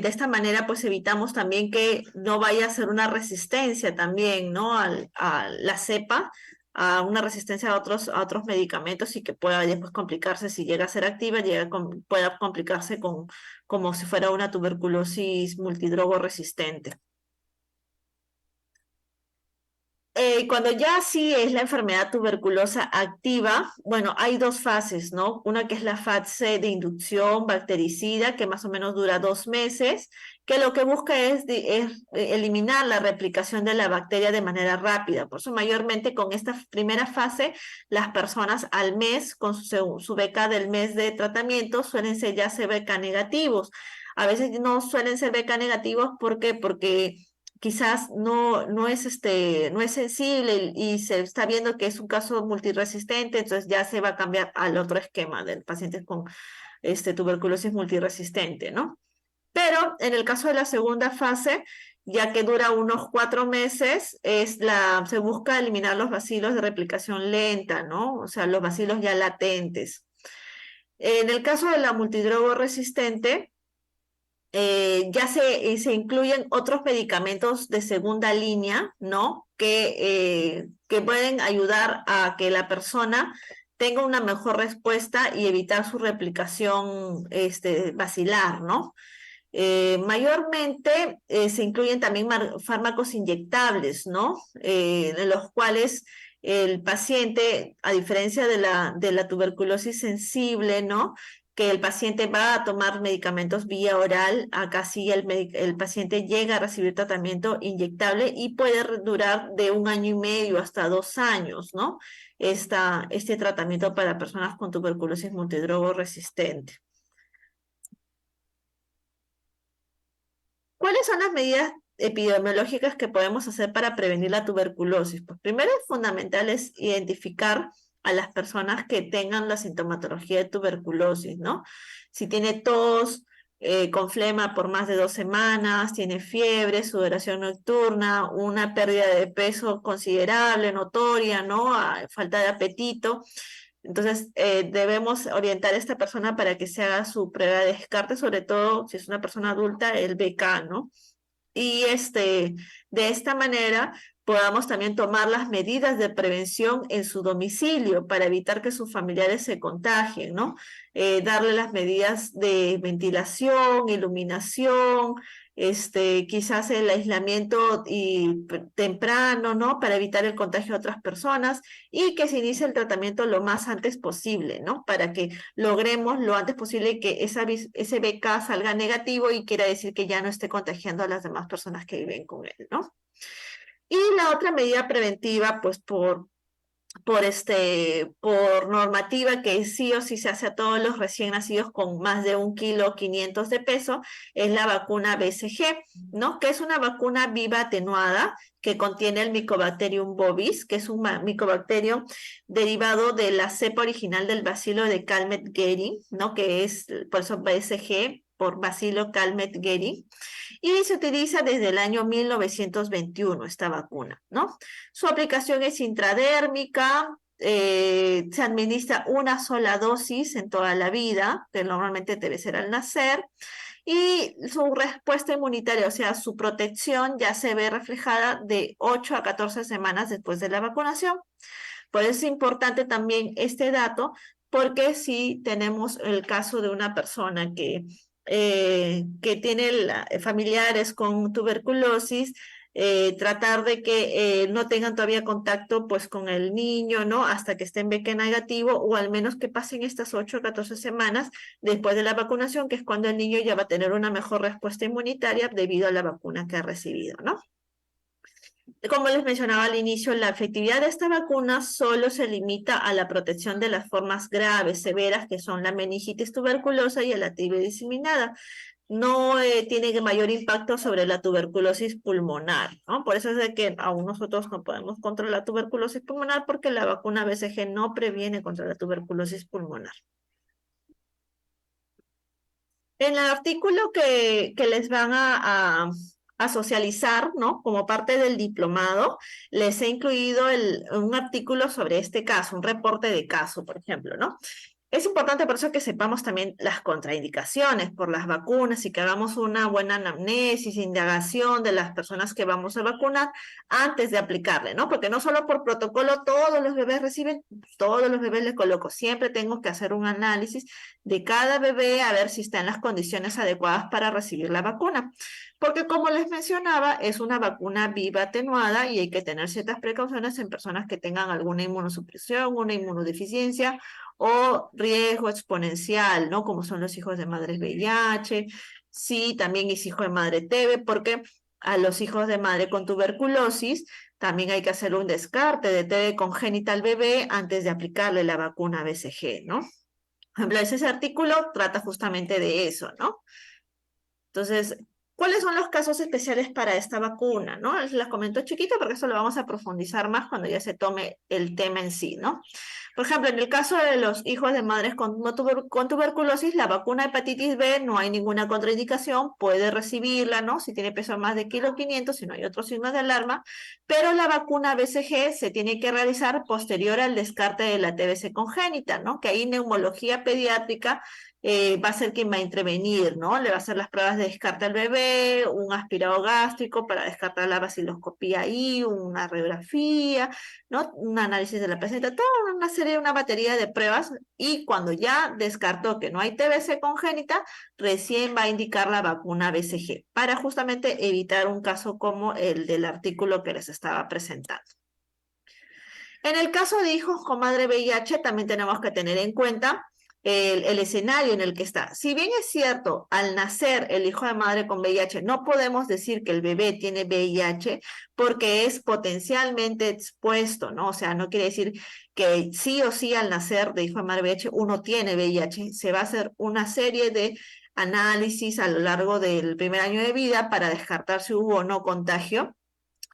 esta manera, pues evitamos también que no vaya a ser una resistencia también, ¿no? A la cepa, a una resistencia a otros medicamentos y que pueda después complicarse si llega a ser activa, pueda complicarse como si fuera una tuberculosis multidrogo resistente. Cuando ya sí es la enfermedad tuberculosa activa, bueno, hay dos fases, ¿no? Una que es la fase de inducción bactericida, que más o menos dura 2 meses, que lo que busca es eliminar la replicación de la bacteria de manera rápida. Por eso mayormente con esta primera fase, las personas al mes, con su beca del mes de tratamiento, suelen ser ya ser beca negativos. A veces no suelen ser beca negativos, ¿por qué? Porque quizás no es sensible y se está viendo que es un caso multiresistente, entonces ya se va a cambiar al otro esquema del paciente con tuberculosis multiresistente, ¿no? Pero en el caso de la segunda fase, ya que dura unos 4 meses, se busca eliminar los bacilos de replicación lenta, ¿no? O sea, los bacilos ya latentes. En el caso de la multidrogo resistente, ya se incluyen otros medicamentos de segunda línea, ¿no? Que pueden ayudar a que la persona tenga una mejor respuesta y evitar su replicación vacilar, ¿no? Mayormente se incluyen también fármacos inyectables, ¿no? En los cuales el paciente, a diferencia de la tuberculosis sensible, ¿no? Que el paciente va a tomar medicamentos vía oral, acá sí el paciente llega a recibir tratamiento inyectable y puede durar de 1 año y medio hasta 2 años, ¿no? Este tratamiento para personas con tuberculosis multidrogo resistente. ¿Cuáles son las medidas epidemiológicas que podemos hacer para prevenir la tuberculosis? Pues primero es fundamental es identificar a las personas que tengan la sintomatología de tuberculosis, ¿no? Si tiene tos con flema por más de 2 semanas, tiene fiebre, sudoración nocturna, una pérdida de peso considerable, notoria, ¿no? Falta de apetito. Entonces, debemos orientar a esta persona para que se haga su prueba de descarte, sobre todo si es una persona adulta, el BK, ¿no? Y de esta manera podamos también tomar las medidas de prevención en su domicilio para evitar que sus familiares se contagien, ¿no? Darle las medidas de ventilación, iluminación, quizás el aislamiento temprano, ¿no? Para evitar el contagio a otras personas y que se inicie el tratamiento lo más antes posible, ¿no? Para que logremos lo antes posible que ese BK salga negativo y quiera decir que ya no esté contagiando a las demás personas que viven con él, ¿no? Y la otra medida preventiva, pues por normativa que sí o sí se hace a todos los recién nacidos con más de 1,5 kilos de peso, es la vacuna BCG, ¿no? Que es una vacuna viva atenuada que contiene el Mycobacterium bovis, que es un micobacterio derivado de la cepa original del bacilo de Calmette-Guerin, ¿no? Que es, por eso BCG, por bacilo Calmette-Guerin, y se utiliza desde el año 1921 esta vacuna, ¿no? Su aplicación es intradérmica, se administra una sola dosis en toda la vida, que normalmente debe ser al nacer, y su respuesta inmunitaria, o sea, su protección ya se ve reflejada de 8 a 14 semanas después de la vacunación. Por eso es importante también este dato, porque si tenemos el caso de una persona que tiene familiares con tuberculosis, tratar de que no tengan todavía contacto pues con el niño, ¿no? Hasta que esté en BK negativo o al menos que pasen estas 8 o 14 semanas después de la vacunación, que es cuando el niño ya va a tener una mejor respuesta inmunitaria debido a la vacuna que ha recibido, ¿no? Como les mencionaba al inicio, la efectividad de esta vacuna solo se limita a la protección de las formas graves, severas, que son la meningitis tuberculosa y la tibia diseminada. No tiene mayor impacto sobre la tuberculosis pulmonar, ¿no? Por eso es de que aún nosotros no podemos controlar la tuberculosis pulmonar porque la vacuna BCG no previene contra la tuberculosis pulmonar. En el artículo que les van a socializar, ¿no? Como parte del diplomado, les he incluido un artículo sobre este caso, un reporte de caso, por ejemplo, ¿no? Es importante por eso que sepamos también las contraindicaciones por las vacunas y que hagamos una buena anamnesis, indagación de las personas que vamos a vacunar antes de aplicarle, ¿no? Porque no solo por protocolo todos los bebés reciben, todos los bebés les coloco, siempre tengo que hacer un análisis de cada bebé a ver si está en las condiciones adecuadas para recibir la vacuna. Porque como les mencionaba, es una vacuna viva atenuada y hay que tener ciertas precauciones en personas que tengan alguna inmunosupresión, una inmunodeficiencia o riesgo exponencial, ¿no? Como son los hijos de madres VIH, sí, también es hijo de madre TB, porque a los hijos de madre con tuberculosis también hay que hacer un descarte de TB congénita al bebé antes de aplicarle la vacuna BCG, ¿no? Por ejemplo, ese artículo trata justamente de eso, ¿no? Entonces, ¿cuáles son los casos especiales para esta vacuna? ¿No? Les comento chiquito porque eso lo vamos a profundizar más cuando ya se tome el tema en sí, ¿no? Por ejemplo, en el caso de los hijos de madres con tuberculosis, la vacuna hepatitis B no hay ninguna contraindicación, puede recibirla, ¿no? Si tiene peso más de 1,5 kilos, si no hay otros signos de alarma, pero la vacuna BCG se tiene que realizar posterior al descarte de la TBC congénita, ¿no? Que hay neumología pediátrica va a ser quien va a intervenir, ¿no? Le va a hacer las pruebas de descarte al bebé, un aspirado gástrico para descartar la baciloscopía ahí, una radiografía, ¿no? Un análisis de la placenta, toda una serie, una batería de pruebas, y cuando ya descartó que no hay TBC congénita, recién va a indicar la vacuna BCG para justamente evitar un caso como el del artículo que les estaba presentando. En el caso de hijos con madre VIH, también tenemos que tener en cuenta el escenario en el que está. Si bien es cierto, al nacer el hijo de madre con VIH, no podemos decir que el bebé tiene VIH porque es potencialmente expuesto, ¿no? O sea, no quiere decir que sí o sí al nacer de hijo de madre VIH uno tiene VIH. Se va a hacer una serie de análisis a lo largo del primer año de vida para descartar si hubo o no contagio.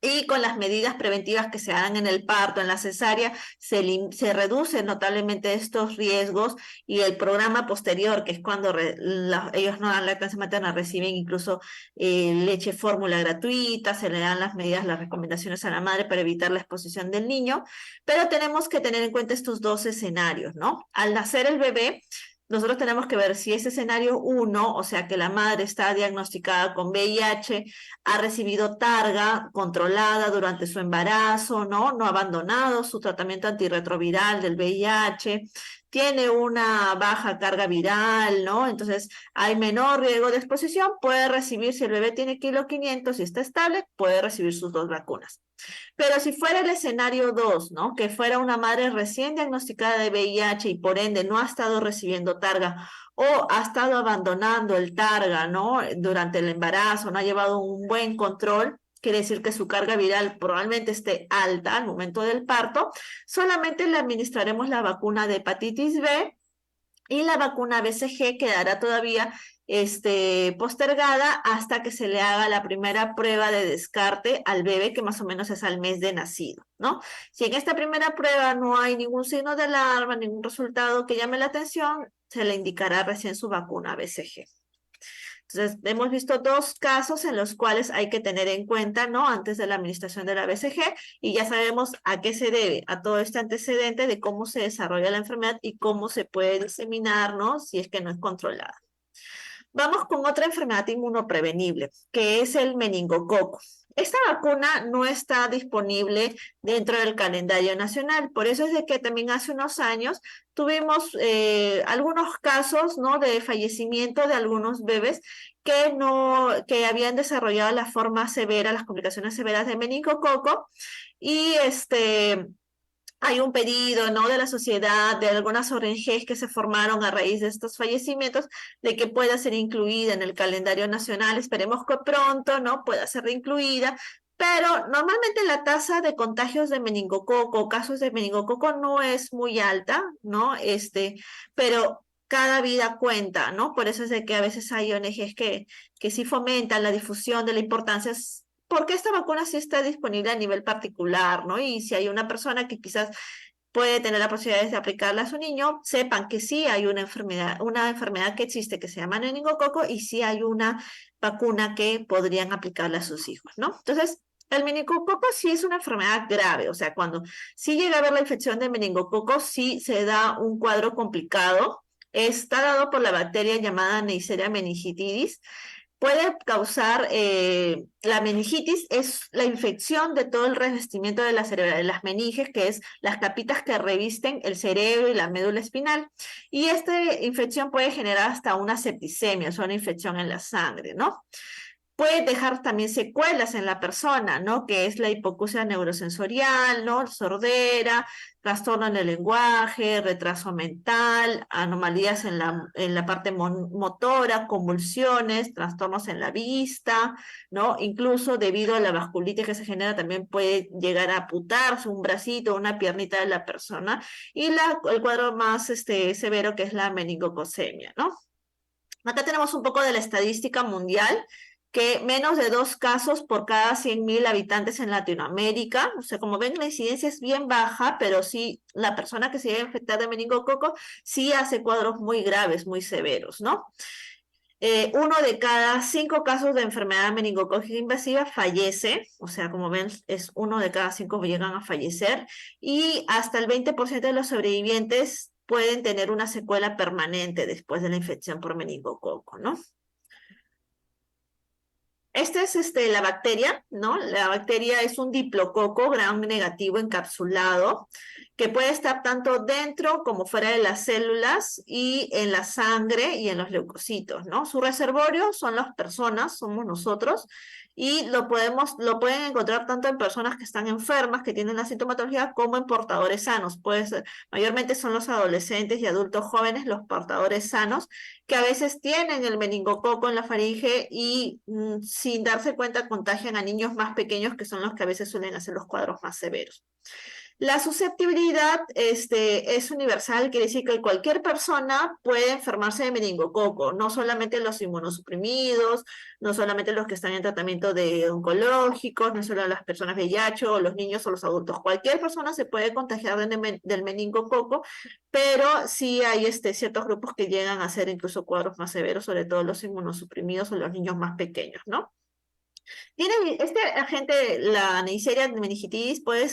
Y con las medidas preventivas que se hagan en el parto, en la cesárea, se reducen notablemente estos riesgos, y el programa posterior, que es cuando ellos no dan lactancia materna, reciben incluso leche fórmula gratuita, se le dan las medidas, las recomendaciones a la madre para evitar la exposición del niño, pero tenemos que tener en cuenta estos dos escenarios, ¿no? Al nacer el bebé, nosotros tenemos que ver si ese escenario uno, o sea, que la madre está diagnosticada con VIH, ha recibido targa controlada durante su embarazo, ¿no? No ha abandonado su tratamiento antirretroviral del VIH, tiene una baja carga viral, ¿no? Entonces hay menor riesgo de exposición, puede recibir, si el bebé tiene 1,500 kg y está estable, puede recibir sus 2 vacunas. Pero si fuera el escenario 2, ¿no? Que fuera una madre recién diagnosticada de VIH y por ende no ha estado recibiendo targa o ha estado abandonando el targa, ¿no? Durante el embarazo, no ha llevado un buen control, quiere decir que su carga viral probablemente esté alta al momento del parto, solamente le administraremos la vacuna de hepatitis B, y la vacuna BCG quedará todavía postergada hasta que se le haga la primera prueba de descarte al bebé, que más o menos es al mes de nacido, ¿no? Si en esta primera prueba no hay ningún signo de alarma, ningún resultado que llame la atención, se le indicará recién su vacuna BCG. Entonces, hemos visto dos casos en los cuales hay que tener en cuenta, ¿no? Antes de la administración de la BCG, y ya sabemos a qué se debe, a todo este antecedente de cómo se desarrolla la enfermedad y cómo se puede diseminar, ¿no? Si es que no es controlada. Vamos con otra enfermedad inmunoprevenible, que es el meningococo. Esta vacuna no está disponible dentro del calendario nacional, por eso es de que también hace unos años tuvimos algunos casos, ¿no? De fallecimiento de algunos bebés que habían desarrollado la forma severa, las complicaciones severas de meningococo, y hay un pedido, ¿no? De la sociedad, de algunas ONGs que se formaron a raíz de estos fallecimientos, de que pueda ser incluida en el calendario nacional. Esperemos que pronto, ¿no? Pueda ser incluida. Pero normalmente la tasa de contagios de meningococo, casos de meningococo, no es muy alta, ¿no? Pero cada vida cuenta, ¿no? Por eso es de que a veces hay ONGs que sí fomentan la difusión de la importancia, porque esta vacuna sí está disponible a nivel particular, ¿no? Y si hay una persona que quizás puede tener la posibilidad de aplicarla a su niño, sepan que sí hay una enfermedad que existe que se llama meningococo, y sí hay una vacuna que podrían aplicarla a sus hijos, ¿no? Entonces, el meningococo sí es una enfermedad grave, o sea, cuando sí llega a haber la infección de meningococo, sí se da un cuadro complicado. Está dado por la bacteria llamada Neisseria meningitidis. Puede causar la meningitis, es la infección de todo el revestimiento de la cerebral, de las meninges, que es las capitas que revisten el cerebro y la médula espinal. Y esta infección puede generar hasta una septicemia, o sea, una infección en la sangre, ¿no? Puede dejar también secuelas en la persona, ¿no? Que es la hipoacusia neurosensorial, ¿no? Sordera, trastorno en el lenguaje, retraso mental, anomalías en la parte motora, convulsiones, trastornos en la vista, ¿no? Incluso debido a la vasculitis que se genera, también puede llegar a amputarse un bracito, una piernita de la persona. Y el cuadro más severo, que es la meningococcemia, ¿no? Acá tenemos un poco de la estadística mundial, que menos de 2 casos por cada 100.000 habitantes en Latinoamérica. O sea, como ven, la incidencia es bien baja, pero sí, la persona que se llega a infectar de meningococo sí hace cuadros muy graves, muy severos, ¿no? 1 de cada 5 casos de enfermedad meningocócica invasiva fallece, o sea, como ven, es 1 de cada 5 que llegan a fallecer, y hasta el 20% de los sobrevivientes pueden tener una secuela permanente después de la infección por meningococo, ¿no? Esta es la bacteria, ¿no? La bacteria es un diplococo gram negativo encapsulado que puede estar tanto dentro como fuera de las células y en la sangre y en los leucocitos, ¿no? Su reservorio son las personas, somos nosotros, y lo pueden encontrar tanto en personas que están enfermas, que tienen la sintomatología, como en portadores sanos. Mayormente son los adolescentes y adultos jóvenes los portadores sanos, que a veces tienen el meningococo en la faringe y sin darse cuenta contagian a niños más pequeños, que son los que a veces suelen hacer los cuadros más severos. La susceptibilidad es universal, quiere decir que cualquier persona puede enfermarse de meningococo, no solamente los inmunosuprimidos, no solamente los que están en tratamiento de oncológicos, no solo las personas VIH o los niños o los adultos. Cualquier persona se puede contagiar del meningococo, pero sí hay ciertos grupos que llegan a hacer incluso cuadros más severos, sobre todo los inmunosuprimidos o los niños más pequeños, ¿no? Este agente, la Neisseria meningitis, puede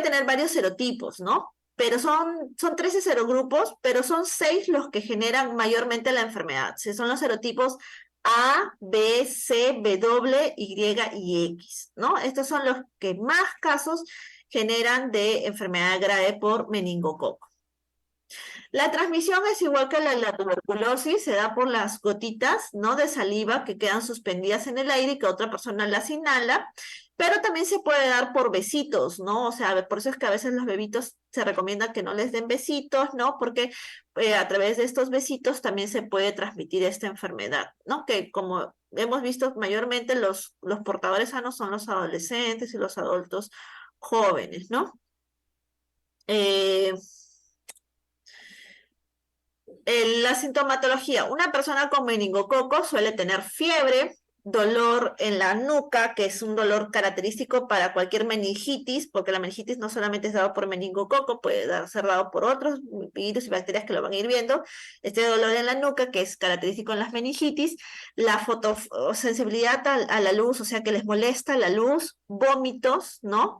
tener varios serotipos, ¿no? Pero son 13 serogrupos, pero son 6 los que generan mayormente la enfermedad. Son los serotipos A, B, C, W, Y y X, ¿no? Estos son los que más casos generan de enfermedad grave por meningococo. La transmisión es igual que la tuberculosis, se da por las gotitas, ¿no? De saliva que quedan suspendidas en el aire y que otra persona las inhala, pero también se puede dar por besitos, ¿no? O sea, por eso es que a veces los bebitos se recomienda que no les den besitos, ¿no? Porque a través de estos besitos también se puede transmitir esta enfermedad, ¿no? Que como hemos visto, mayormente los portadores sanos son los adolescentes y los adultos jóvenes, ¿no? Eh, La sintomatología, una persona con meningococo suele tener fiebre, dolor en la nuca, que es un dolor característico para cualquier meningitis, porque la meningitis no solamente es dado por meningococo, ser dado por otros virus y bacterias que lo van a ir viendo. Este dolor en la nuca, que es característico en las meningitis, la fotosensibilidad a la luz, o sea que les molesta la luz, vómitos, ¿no?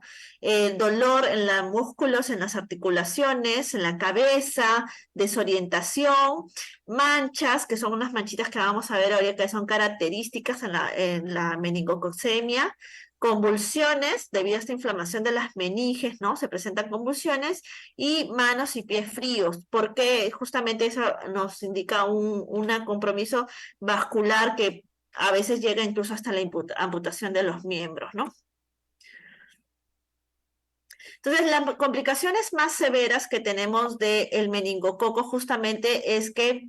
Dolor en los músculos, en las articulaciones, en la cabeza, desorientación, manchas, que son unas manchitas que vamos a ver ahora que son características en la meningococcemia, convulsiones debido a esta inflamación de las meninges, ¿no? Se presentan convulsiones y manos y pies fríos, porque justamente eso nos indica un compromiso vascular que a veces llega incluso hasta la amputación de los miembros, ¿no? Entonces, las complicaciones más severas que tenemos del meningococo justamente es que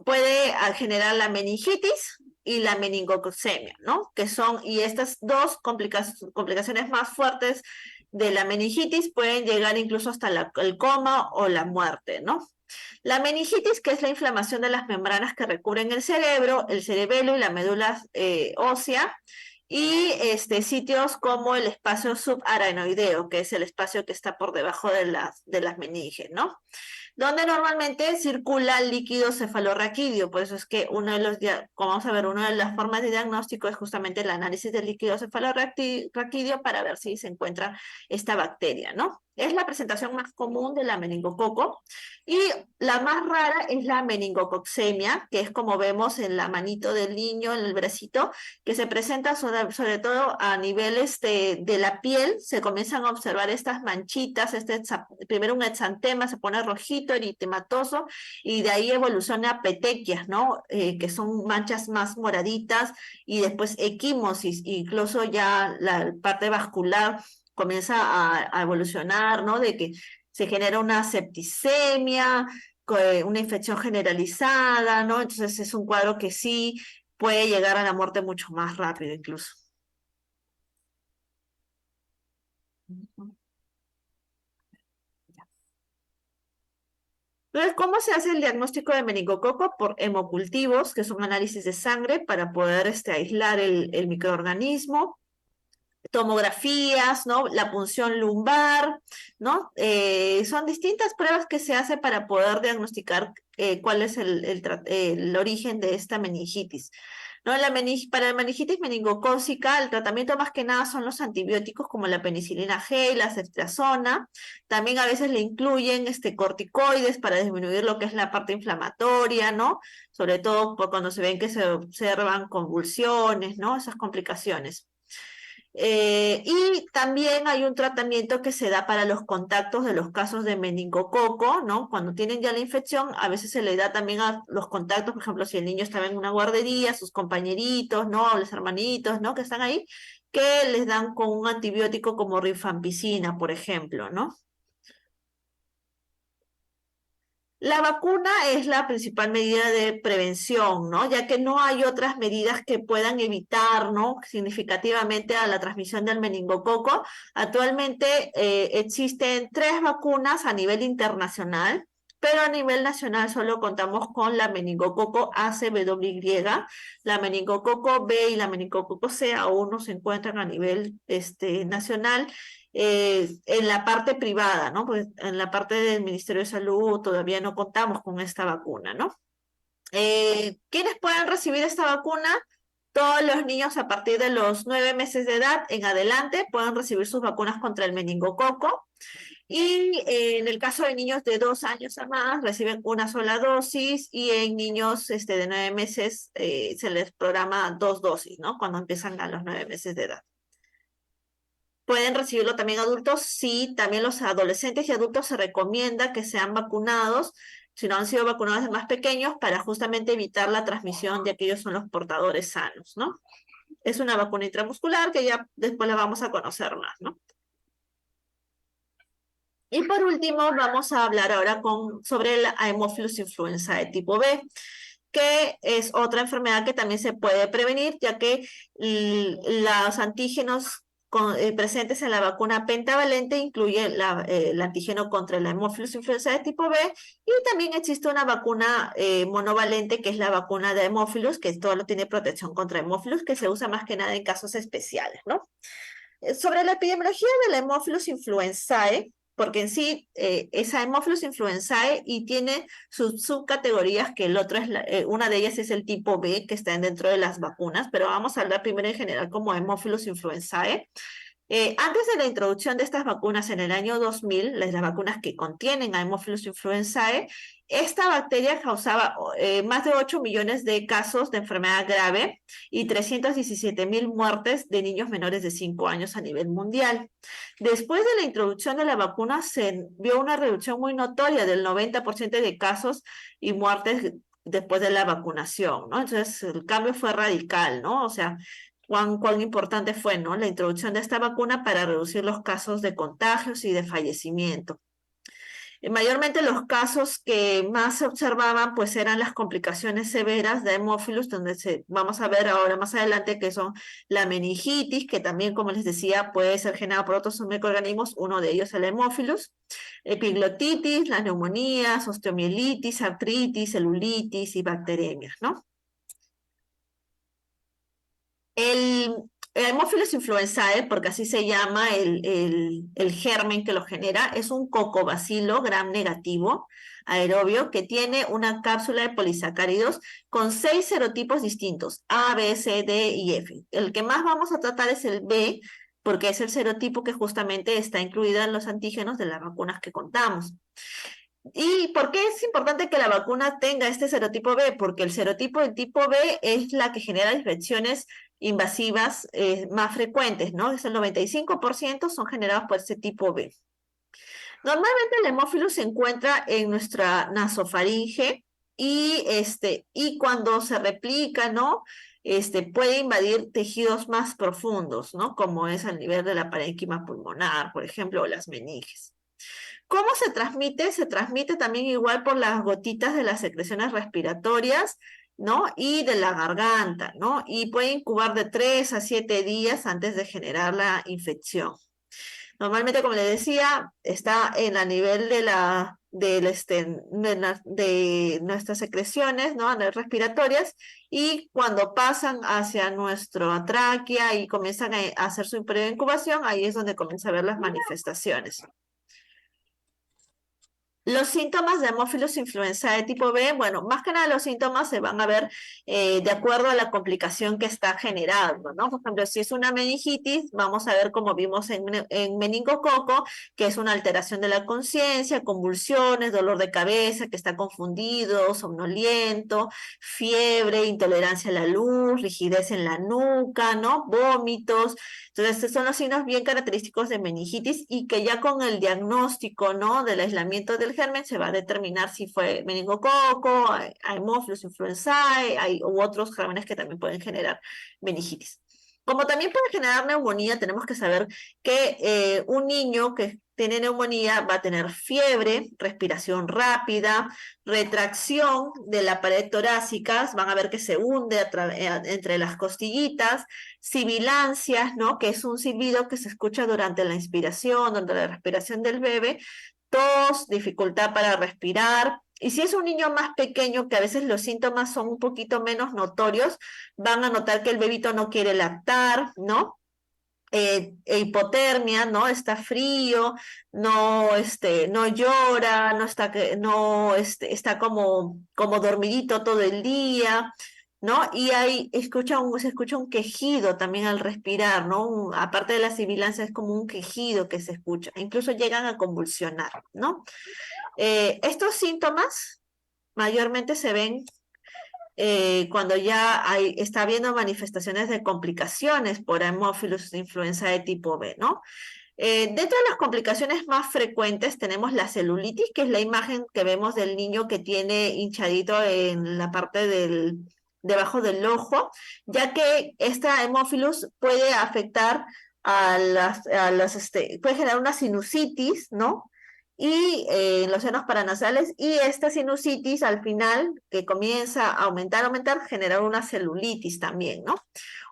puede generar la meningitis y la meningococcemia, ¿no? Y estas dos complicaciones más fuertes de la meningitis pueden llegar incluso hasta el coma o la muerte, ¿no? La meningitis, que es la inflamación de las membranas que recubren el cerebro, el cerebelo y la médula ósea, y sitios como el espacio subaranoideo, que es el espacio que está por debajo de las meninges, ¿no? Donde normalmente circula el líquido cefalorraquídeo, por eso es que como vamos a ver, una de las formas de diagnóstico es justamente el análisis del líquido cefalorraquídeo para ver si se encuentra esta bacteria, ¿no? Es la presentación más común de la meningococo y la más rara es la meningococcemia, que es como vemos en la manito del niño, en el bracito, que se presenta sobre todo a niveles de la piel, se comienzan a observar estas manchitas, primero un exantema se pone rojito, eritematoso, y de ahí evoluciona a petequias, ¿no? Que son manchas más moraditas, y después equimosis, incluso ya la parte vascular comienza a evolucionar, ¿no? De que se genera una septicemia, una infección generalizada, ¿no? Entonces es un cuadro que sí puede llegar a la muerte mucho más rápido incluso. Entonces, ¿cómo se hace el diagnóstico de meningococo? Por hemocultivos, que son análisis de sangre para poder aislar el microorganismo, tomografías, ¿no? La punción lumbar, ¿no? Son distintas pruebas que se hace para poder diagnosticar cuál es el origen de esta meningitis. ¿no? Para la meningitis meningocócica, el tratamiento más que nada son los antibióticos como la penicilina G y la ceftriaxona. También a veces le incluyen corticoides para disminuir lo que es la parte inflamatoria, ¿no? Sobre todo cuando se ven que se observan convulsiones, ¿no? Esas complicaciones. Y también hay un tratamiento que se da para los contactos de los casos de meningococo, ¿no? Cuando tienen ya la infección, a veces se le da también a los contactos, por ejemplo, si el niño estaba en una guardería, sus compañeritos, ¿no? O los hermanitos, ¿no? Que están ahí, que les dan con un antibiótico como rifampicina, por ejemplo, ¿no? La vacuna es la principal medida de prevención, ¿no? Ya que no hay otras medidas que puedan evitar, ¿no? Significativamente a la transmisión del meningococo. Actualmente existen 3 vacunas a nivel internacional, pero a nivel nacional solo contamos con la meningococo ACWY. La meningococo B y la meningococo C aún no se encuentran a nivel nacional en la parte privada, ¿no? Pues en la parte del Ministerio de Salud todavía no contamos con esta vacuna, ¿no? ¿Quiénes pueden recibir esta vacuna? Todos los niños a partir de los 9 meses de edad en adelante pueden recibir sus vacunas contra el meningococo. Y en el caso de niños de 2 años a más, reciben una sola dosis y en niños de 9 meses se les programa 2 dosis, ¿no? Cuando empiezan a los 9 meses de edad. Pueden recibirlo también adultos, sí, también los adolescentes y adultos se recomienda que sean vacunados, si no han sido vacunados de más pequeños, para justamente evitar la transmisión de aquellos son los portadores sanos, ¿no? Es una vacuna intramuscular que ya después la vamos a conocer más, ¿no? Y por último, vamos a hablar ahora sobre el Haemophilus influenzae tipo B, que es otra enfermedad que también se puede prevenir, ya que los antígenos presentes en la vacuna pentavalente incluye el antígeno contra el Haemophilus influenzae tipo B, y también existe una vacuna monovalente, que es la vacuna de Haemophilus, que solo tiene protección contra Haemophilus, que se usa más que nada en casos especiales, ¿no? Sobre la epidemiología del Haemophilus influenzae, porque en sí es Haemophilus influenzae y tiene sus subcategorías, que el otro es una de ellas es el tipo B, que está dentro de las vacunas, pero vamos a hablar primero en general como Haemophilus influenzae. Antes de la introducción de estas vacunas en el año 2000, las vacunas que contienen Haemophilus influenzae, esta bacteria causaba más de 8 millones de casos de enfermedad grave y 317.000 muertes de niños menores de 5 años a nivel mundial. Después de la introducción de la vacuna se vio una reducción muy notoria del 90% de casos y muertes después de la vacunación, ¿no? Entonces el cambio fue radical, ¿no? O sea, cuán importante fue, ¿no? La introducción de esta vacuna para reducir los casos de contagios y de fallecimiento. Mayormente los casos que más se observaban pues eran las complicaciones severas de hemófilos, donde vamos a ver ahora más adelante que son la meningitis, que también, como les decía, puede ser generada por otros microorganismos, uno de ellos el hemófilos, epiglotitis, las neumonías, osteomielitis, artritis, celulitis y bacteremias, ¿no? El, el Haemophilus influenzae, porque así se llama el germen que lo genera, es un cocobacilo gram negativo aerobio que tiene una cápsula de polisacáridos con 6 serotipos distintos, A, B, C, D y F. El que más vamos a tratar es el B, porque es el serotipo que justamente está incluido en los antígenos de las vacunas que contamos. ¿Y por qué es importante que la vacuna tenga este serotipo B? Porque el serotipo del tipo B es la que genera infecciones invasivas más frecuentes, ¿no? Es el 95% son generados por ese tipo B. Normalmente el hemófilo se encuentra en nuestra nasofaringe y cuando se replica, ¿no? Puede invadir tejidos más profundos, ¿no? Como es al nivel de la parénquima pulmonar, por ejemplo, o las meninges. ¿Cómo se transmite? Se transmite también igual por las gotitas de las secreciones respiratorias, ¿no? Y de la garganta, ¿no? Y puede incubar de 3 a 7 días antes de generar la infección. Normalmente, como le decía, está en a nivel de nuestras secreciones, ¿no? Respiratorias, y cuando pasan hacia nuestra tráquea y comienzan a hacer su periodo de incubación, ahí es donde comienza a ver las manifestaciones. Los síntomas de Haemophilus influenzae tipo B, bueno, más que nada los síntomas se van a ver de acuerdo a la complicación que está generando, ¿no? Por ejemplo, si es una meningitis, vamos a ver como vimos en meningococo, que es una alteración de la conciencia, convulsiones, dolor de cabeza, que está confundido, somnoliento, fiebre, intolerancia a la luz, rigidez en la nuca, ¿no? Vómitos. Entonces, estos son los signos bien característicos de meningitis y que ya con el diagnóstico, ¿no? Del aislamiento del germen se va a determinar si fue meningococo, Haemophilus influenzae, u otros gérmenes que también pueden generar meningitis. Como también puede generar neumonía, tenemos que saber que un niño que tiene neumonía va a tener fiebre, respiración rápida, retracción de la pared torácica, van a ver que se hunde entre las costillitas, sibilancias, ¿no? Que es un silbido que se escucha durante la inspiración, durante la respiración del bebé, tos, dificultad para respirar. Y si es un niño más pequeño, que a veces los síntomas son un poquito menos notorios, van a notar que el bebito no quiere lactar, ¿no? Hipotermia, ¿no? Está frío, no llora, no está, no, está como dormidito todo el día, ¿no? Y ahí se escucha un quejido también al respirar, ¿no? Aparte de la sibilancia, es como un quejido que se escucha, incluso llegan a convulsionar, ¿no? Estos síntomas mayormente se ven cuando ya está habiendo manifestaciones de complicaciones por Haemophilus influenza de tipo B, ¿no? Dentro de las complicaciones más frecuentes tenemos la celulitis, que es la imagen que vemos del niño que tiene hinchadito en la parte debajo del ojo, ya que esta Haemophilus puede afectar puede generar una sinusitis, ¿no? Y en los senos paranasales, y esta sinusitis al final, que comienza a aumentar, genera una celulitis también, ¿no?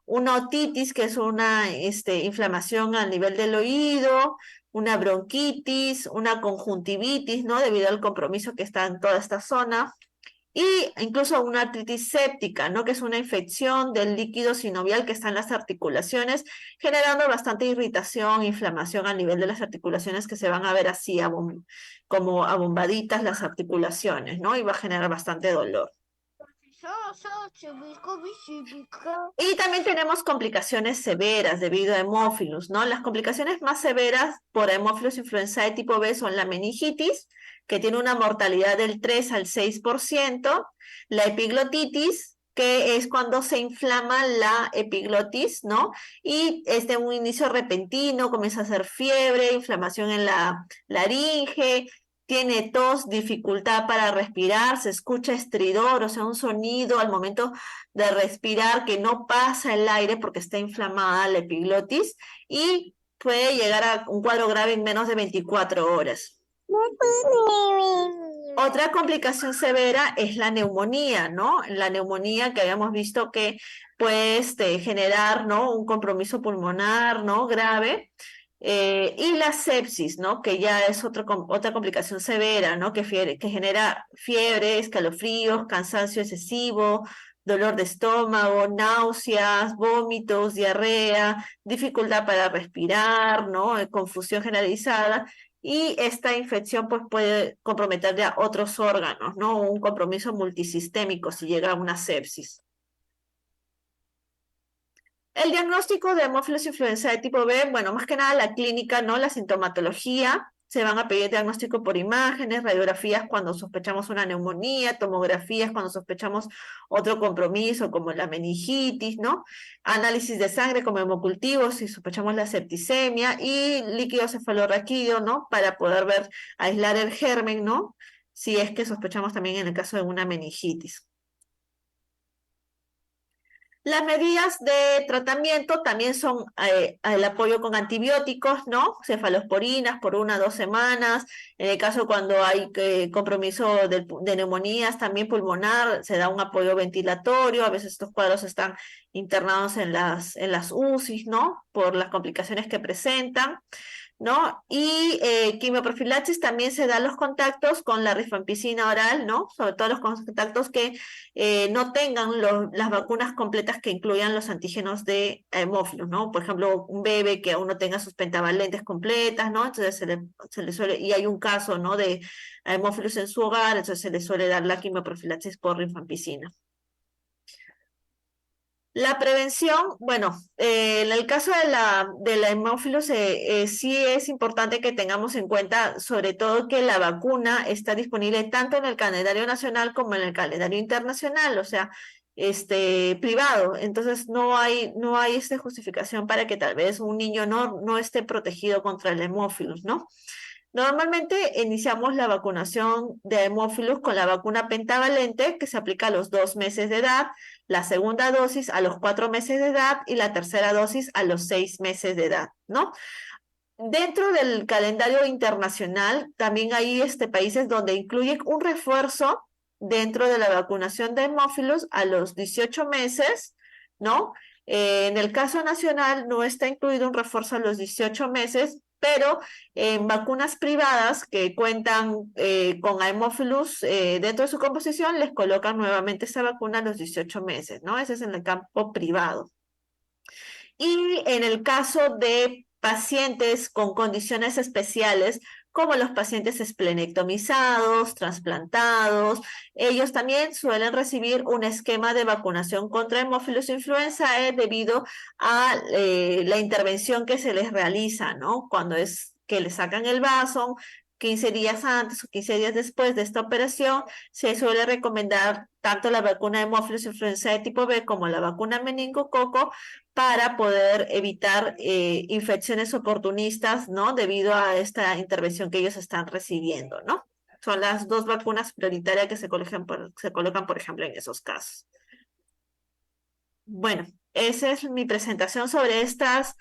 Una otitis, que es una inflamación a nivel del oído, una bronquitis, una conjuntivitis, ¿no? Debido al compromiso que está en toda esta zona. Y incluso una artritis séptica, ¿no? Que es una infección del líquido sinovial que está en las articulaciones, generando bastante irritación, inflamación a nivel de las articulaciones que se van a ver así como abombaditas las articulaciones, ¿no? Y va a generar bastante dolor. Y también tenemos complicaciones severas debido a hemófilos, ¿no? Las complicaciones más severas por hemófilos influenzae tipo B son la meningitis, que tiene una mortalidad del 3 al 6%, la epiglotitis, que es cuando se inflama la epiglotis, ¿no? Y es de un inicio repentino, comienza a hacer fiebre, inflamación en la laringe, tiene tos, dificultad para respirar, se escucha estridor, o sea, un sonido al momento de respirar que no pasa el aire porque está inflamada la epiglotis y puede llegar a un cuadro grave en menos de 24 horas. Otra complicación severa es la neumonía, ¿no? La neumonía que habíamos visto que puede generar, ¿no? Un compromiso pulmonar, ¿no? Grave. Y la sepsis, ¿no? Que ya es otra complicación severa, ¿no? Que genera fiebre, escalofríos, cansancio excesivo, dolor de estómago, náuseas, vómitos, diarrea, dificultad para respirar, ¿no? Confusión generalizada. Y esta infección pues puede comprometer ya otros órganos, ¿no? Un compromiso multisistémico si llega a una sepsis. El diagnóstico de hemófilos influenza de tipo B, bueno, más que nada la clínica, ¿no? La sintomatología, se van a pedir diagnóstico por imágenes, radiografías cuando sospechamos una neumonía, tomografías cuando sospechamos otro compromiso como la meningitis, ¿no? Análisis de sangre como hemocultivos si sospechamos la septicemia y líquido cefalorraquídeo, ¿no? Para poder ver, aislar el germen, ¿no? Si es que sospechamos también en el caso de una meningitis. Las medidas de tratamiento también son el apoyo con antibióticos, ¿no? Cefalosporinas por 1 o 2 semanas. En el caso cuando hay compromiso de neumonías, también pulmonar, se da un apoyo ventilatorio. A veces estos cuadros están internados en las UCIs, ¿no? Por las complicaciones que presentan. ¿no? Y quimioprofilaxis también se da a los contactos con la rifampicina oral, ¿no? Sobre todo los contactos que no tengan las vacunas completas que incluyan los antígenos de hemófilos, ¿no? Por ejemplo, un bebé que aún no tenga sus pentavalentes completas, ¿no? Entonces se le suele, y hay un caso, ¿no? De hemófilos en su hogar, entonces se le suele dar la quimioprofilaxis por rifampicina. La prevención, bueno, en el caso de la hemófilos, sí es importante que tengamos en cuenta, sobre todo, que la vacuna está disponible tanto en el calendario nacional como en el calendario internacional, o sea, privado. Entonces, no hay justificación para que tal vez un niño no esté protegido contra el hemófilos, ¿no? Normalmente iniciamos la vacunación de hemófilos con la vacuna pentavalente que se aplica a los 2 meses de edad, la segunda dosis a los 4 meses de edad y la tercera dosis a los 6 meses de edad, ¿no? Dentro del calendario internacional también hay países donde incluyen un refuerzo dentro de la vacunación de hemófilos a los 18 meses, ¿no? En el caso nacional no está incluido un refuerzo a los 18 meses, pero en vacunas privadas que cuentan con hemófilos dentro de su composición, les colocan nuevamente esa vacuna a los 18 meses, ¿no? Ese es en el campo privado. Y en el caso de pacientes con condiciones especiales, como los pacientes esplenectomizados, trasplantados, ellos también suelen recibir un esquema de vacunación contra hemófilos influenzae debido a la intervención que se les realiza, ¿no? Cuando es que le sacan el vaso, 15 días antes o 15 días después de esta operación, se suele recomendar tanto la vacuna de hemófilos influenzae tipo B como la vacuna meningococo para poder evitar infecciones oportunistas, ¿no? Debido a esta intervención que ellos están recibiendo, ¿no? Son las dos vacunas prioritarias que se colocan, por ejemplo, en esos casos. Bueno, esa es mi presentación sobre estas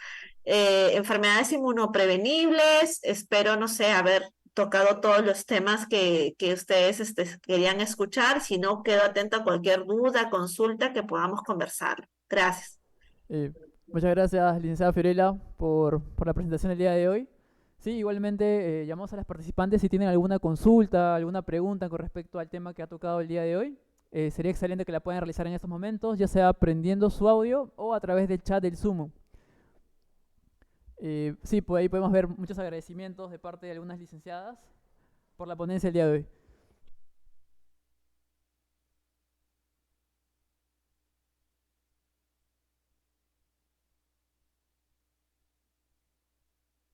enfermedades inmunoprevenibles. Espero, no sé, haber tocado todos los temas que ustedes querían escuchar. Si no, quedo atento a cualquier duda, consulta que podamos conversar. Gracias. Eh, Muchas gracias, licenciada Fiorella, por la presentación del día de hoy. Sí, igualmente llamamos a las participantes si tienen alguna consulta, alguna pregunta con respecto al tema que ha tocado el día de hoy. Sería excelente que la puedan realizar en estos momentos, ya sea prendiendo su audio o a través del chat del Zoom. Sí, pues ahí podemos ver muchos agradecimientos de parte de algunas licenciadas por la ponencia del día de hoy.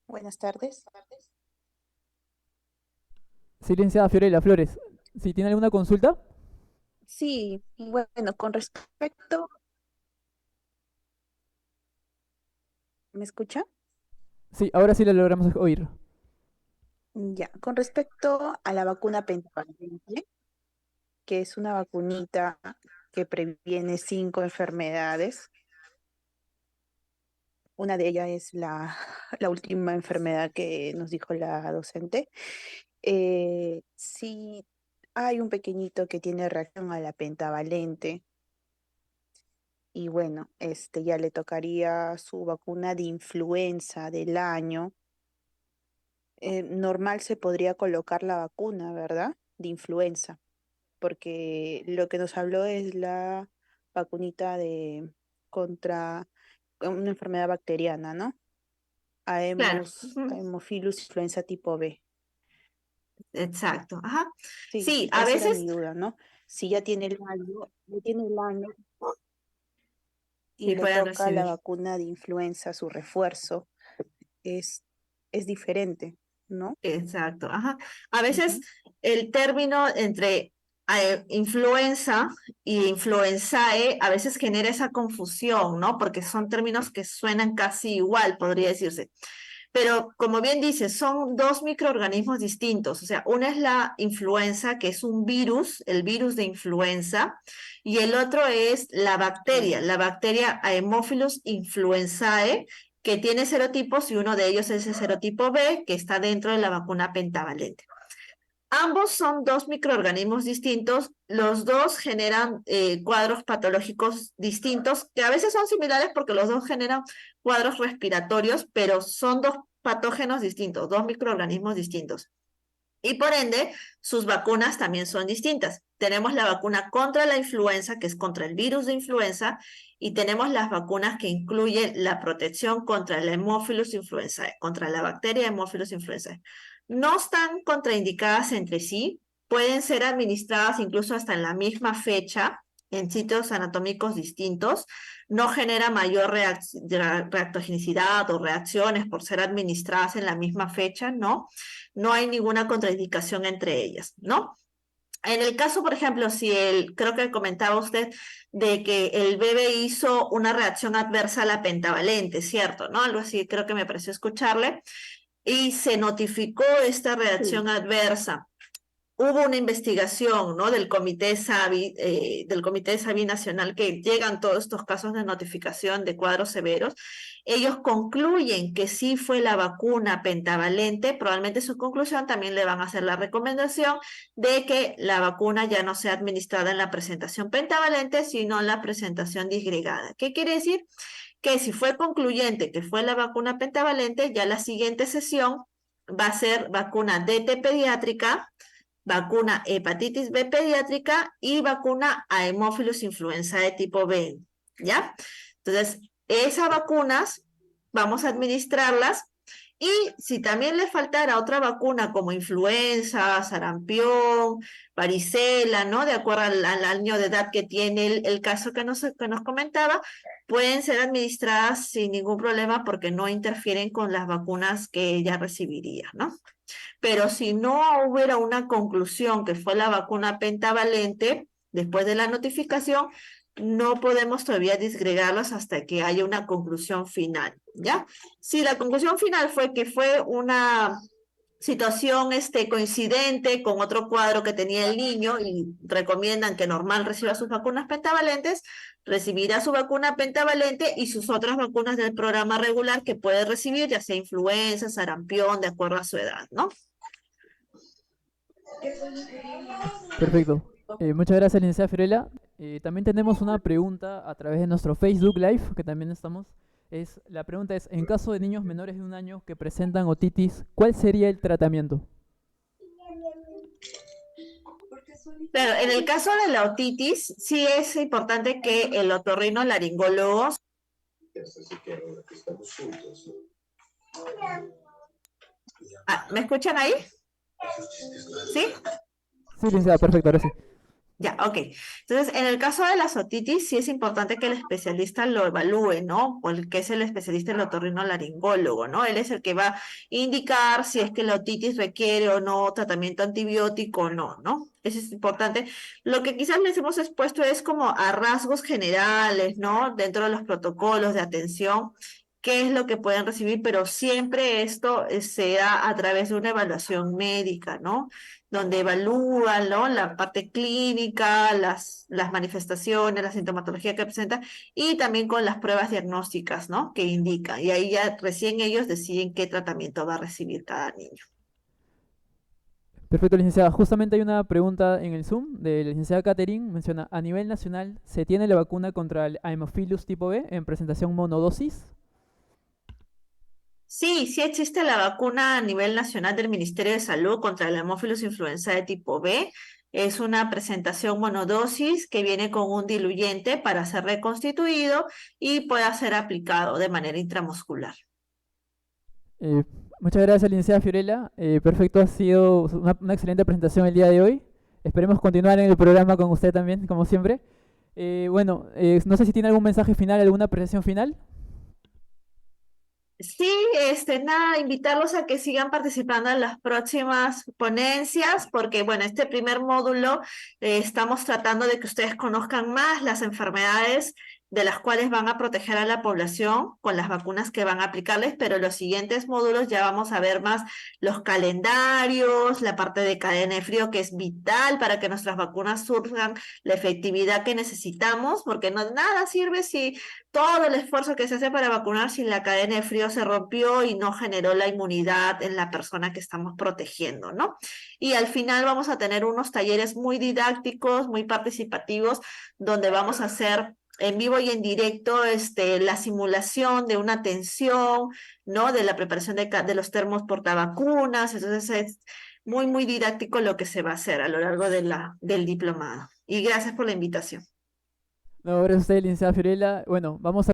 Buenas tardes. Sí, licenciada Fiorella Flores, si tiene alguna consulta. Sí, bueno, con respecto, ¿me escucha? Sí, ahora sí la logramos oír. Ya, con respecto a la vacuna pentavalente, que es una vacunita que previene 5 enfermedades. Una de ellas es la última enfermedad que nos dijo la docente. Si hay un pequeñito que tiene reacción a la pentavalente, y bueno, ya le tocaría su vacuna de influenza del año. Normal se podría colocar la vacuna, ¿verdad? De influenza, porque lo que nos habló es la vacunita de contra una enfermedad bacteriana, ¿no? Claro. Ujú. Haemophilus influenza tipo B. Exacto, ajá. Sí, Sí, a esa era mi veces, duda, ¿no? Si ya tiene el año y sí le pueden toca la recibir. vacuna de influenza, su refuerzo, es, es diferente, ¿no? Exacto, ajá. A veces Ujú. el término entre influenza y influenzae a veces genera esa confusión, ¿no? Porque son términos que suenan casi igual, podría decirse. Pero como bien dices, son dos microorganismos distintos. O sea, una es la influenza, que es un virus, el virus de influenza, y el otro es Claro. la bacteria Haemophilus influenzae, que tiene serotipos y uno de ellos es el serotipo B, que está dentro de la vacuna pentavalente. Ambos son dos microorganismos distintos, los dos generan cuadros patológicos distintos, que a veces son similares porque los dos generan cuadros respiratorios, pero son dos patógenos distintos, 2 microorganismos distintos. Y por ende, sus vacunas también son distintas. Tenemos la vacuna contra la influenza, que es contra el virus de influenza, y tenemos las vacunas que incluyen la protección contra el Haemophilus influenzae, contra la bacteria Haemophilus influenzae. No están contraindicadas entre sí, pueden ser administradas incluso hasta en la misma fecha, en sitios anatómicos distintos, no genera mayor reactogenicidad o reacciones por ser administradas en la misma fecha, ¿no? No hay ninguna contraindicación entre ellas, ¿no? En el caso, por ejemplo, creo que comentaba usted de que el bebé hizo una reacción adversa a la pentavalente, ¿cierto? ¿No? Algo así, creo que me pareció escucharle, y se notificó esta reacción adversa. Hubo una investigación, ¿no? Del Comité SABI Nacional, que llegan todos estos casos de notificación de cuadros severos. Ellos concluyen que sí fue la vacuna pentavalente. Probablemente su conclusión también le van a hacer la recomendación de que la vacuna ya no sea administrada en la presentación pentavalente, sino en la presentación disgregada. ¿Qué quiere decir? Que si fue concluyente que fue la vacuna pentavalente, ya la siguiente sesión va a ser vacuna DT pediátrica, vacuna hepatitis B pediátrica y vacuna a Haemophilus influenzae tipo B, ¿ya? Entonces, esas vacunas vamos a administrarlas, y si también le faltara otra vacuna como influenza, sarampión, varicela, ¿no? De acuerdo al año de edad que tiene el caso que nos comentaba, pueden ser administradas sin ningún problema porque no interfieren con las vacunas que ella recibiría, ¿no? Pero si no hubiera una conclusión que fue la vacuna pentavalente, después de la notificación, no podemos todavía disgregarlos hasta que haya una conclusión final, ¿ya? Si la conclusión final fue que fue una situación coincidente con otro cuadro que tenía el niño y recomiendan que normal reciba sus vacunas pentavalentes, recibirá su vacuna pentavalente y sus otras vacunas del programa regular que puede recibir, ya sea influenza, sarampión, de acuerdo a su edad, ¿no? Perfecto. Muchas gracias, licenciada Fiorella. También tenemos una pregunta a través de nuestro Facebook Live, que también estamos. La pregunta es, en caso de niños menores de 1 año que presentan otitis, ¿cuál sería el tratamiento? Pero en el caso de la otitis, sí es importante que el otorrinolaringólogo. ¿Me escuchan ahí? ¿Sí? Sí, licenciada, perfecto, ahora sí. Ya, ok. Entonces, en el caso de las otitis, sí es importante que el especialista lo evalúe, ¿no? Porque es el especialista, el otorrinolaringólogo, ¿no? Él es el que va a indicar si es que la otitis requiere o no tratamiento antibiótico o no, ¿no? Eso es importante. Lo que quizás les hemos expuesto es como a rasgos generales, ¿no? Dentro de los protocolos de atención, qué es lo que pueden recibir, pero siempre esto se da a través de una evaluación médica, ¿no? Donde evalúan, ¿no? La parte clínica, las manifestaciones, la sintomatología que presenta, y también con las pruebas diagnósticas, ¿no? Que indican. Y ahí ya recién ellos deciden qué tratamiento va a recibir cada niño. Perfecto, licenciada. Justamente hay una pregunta en el Zoom de la licenciada Catherine. Menciona, a nivel nacional, ¿se tiene la vacuna contra el Haemophilus tipo B en presentación monodosis? Sí, sí existe la vacuna a nivel nacional del Ministerio de Salud contra el Haemophilus influenzae tipo B. Es una presentación monodosis que viene con un diluyente para ser reconstituido y pueda ser aplicado de manera intramuscular. Muchas gracias, licenciada Fiorella. Perfecto, ha sido una excelente presentación el día de hoy. Esperemos continuar en el programa con usted también, como siempre. Bueno, no sé si tiene algún mensaje final, alguna apreciación final. Sí, nada, invitarlos a que sigan participando en las próximas ponencias, porque bueno, este primer módulo estamos tratando de que ustedes conozcan más las enfermedades de las cuales van a proteger a la población con las vacunas que van a aplicarles, pero en los siguientes módulos ya vamos a ver más los calendarios, la parte de cadena de frío que es vital para que nuestras vacunas surjan la efectividad que necesitamos, porque no nada sirve si todo el esfuerzo que se hace para vacunar si la cadena de frío se rompió y no generó la inmunidad en la persona que estamos protegiendo, ¿no? Y al final vamos a tener unos talleres muy didácticos, muy participativos, donde vamos a hacer en vivo y en directo la simulación de una tensión, ¿no? De la preparación de los termos portavacunas. Entonces es muy, muy didáctico lo que se va a hacer a lo largo del diplomado. Y gracias por la invitación. No, gracias a usted, licenciada Fiorella. Bueno, vamos a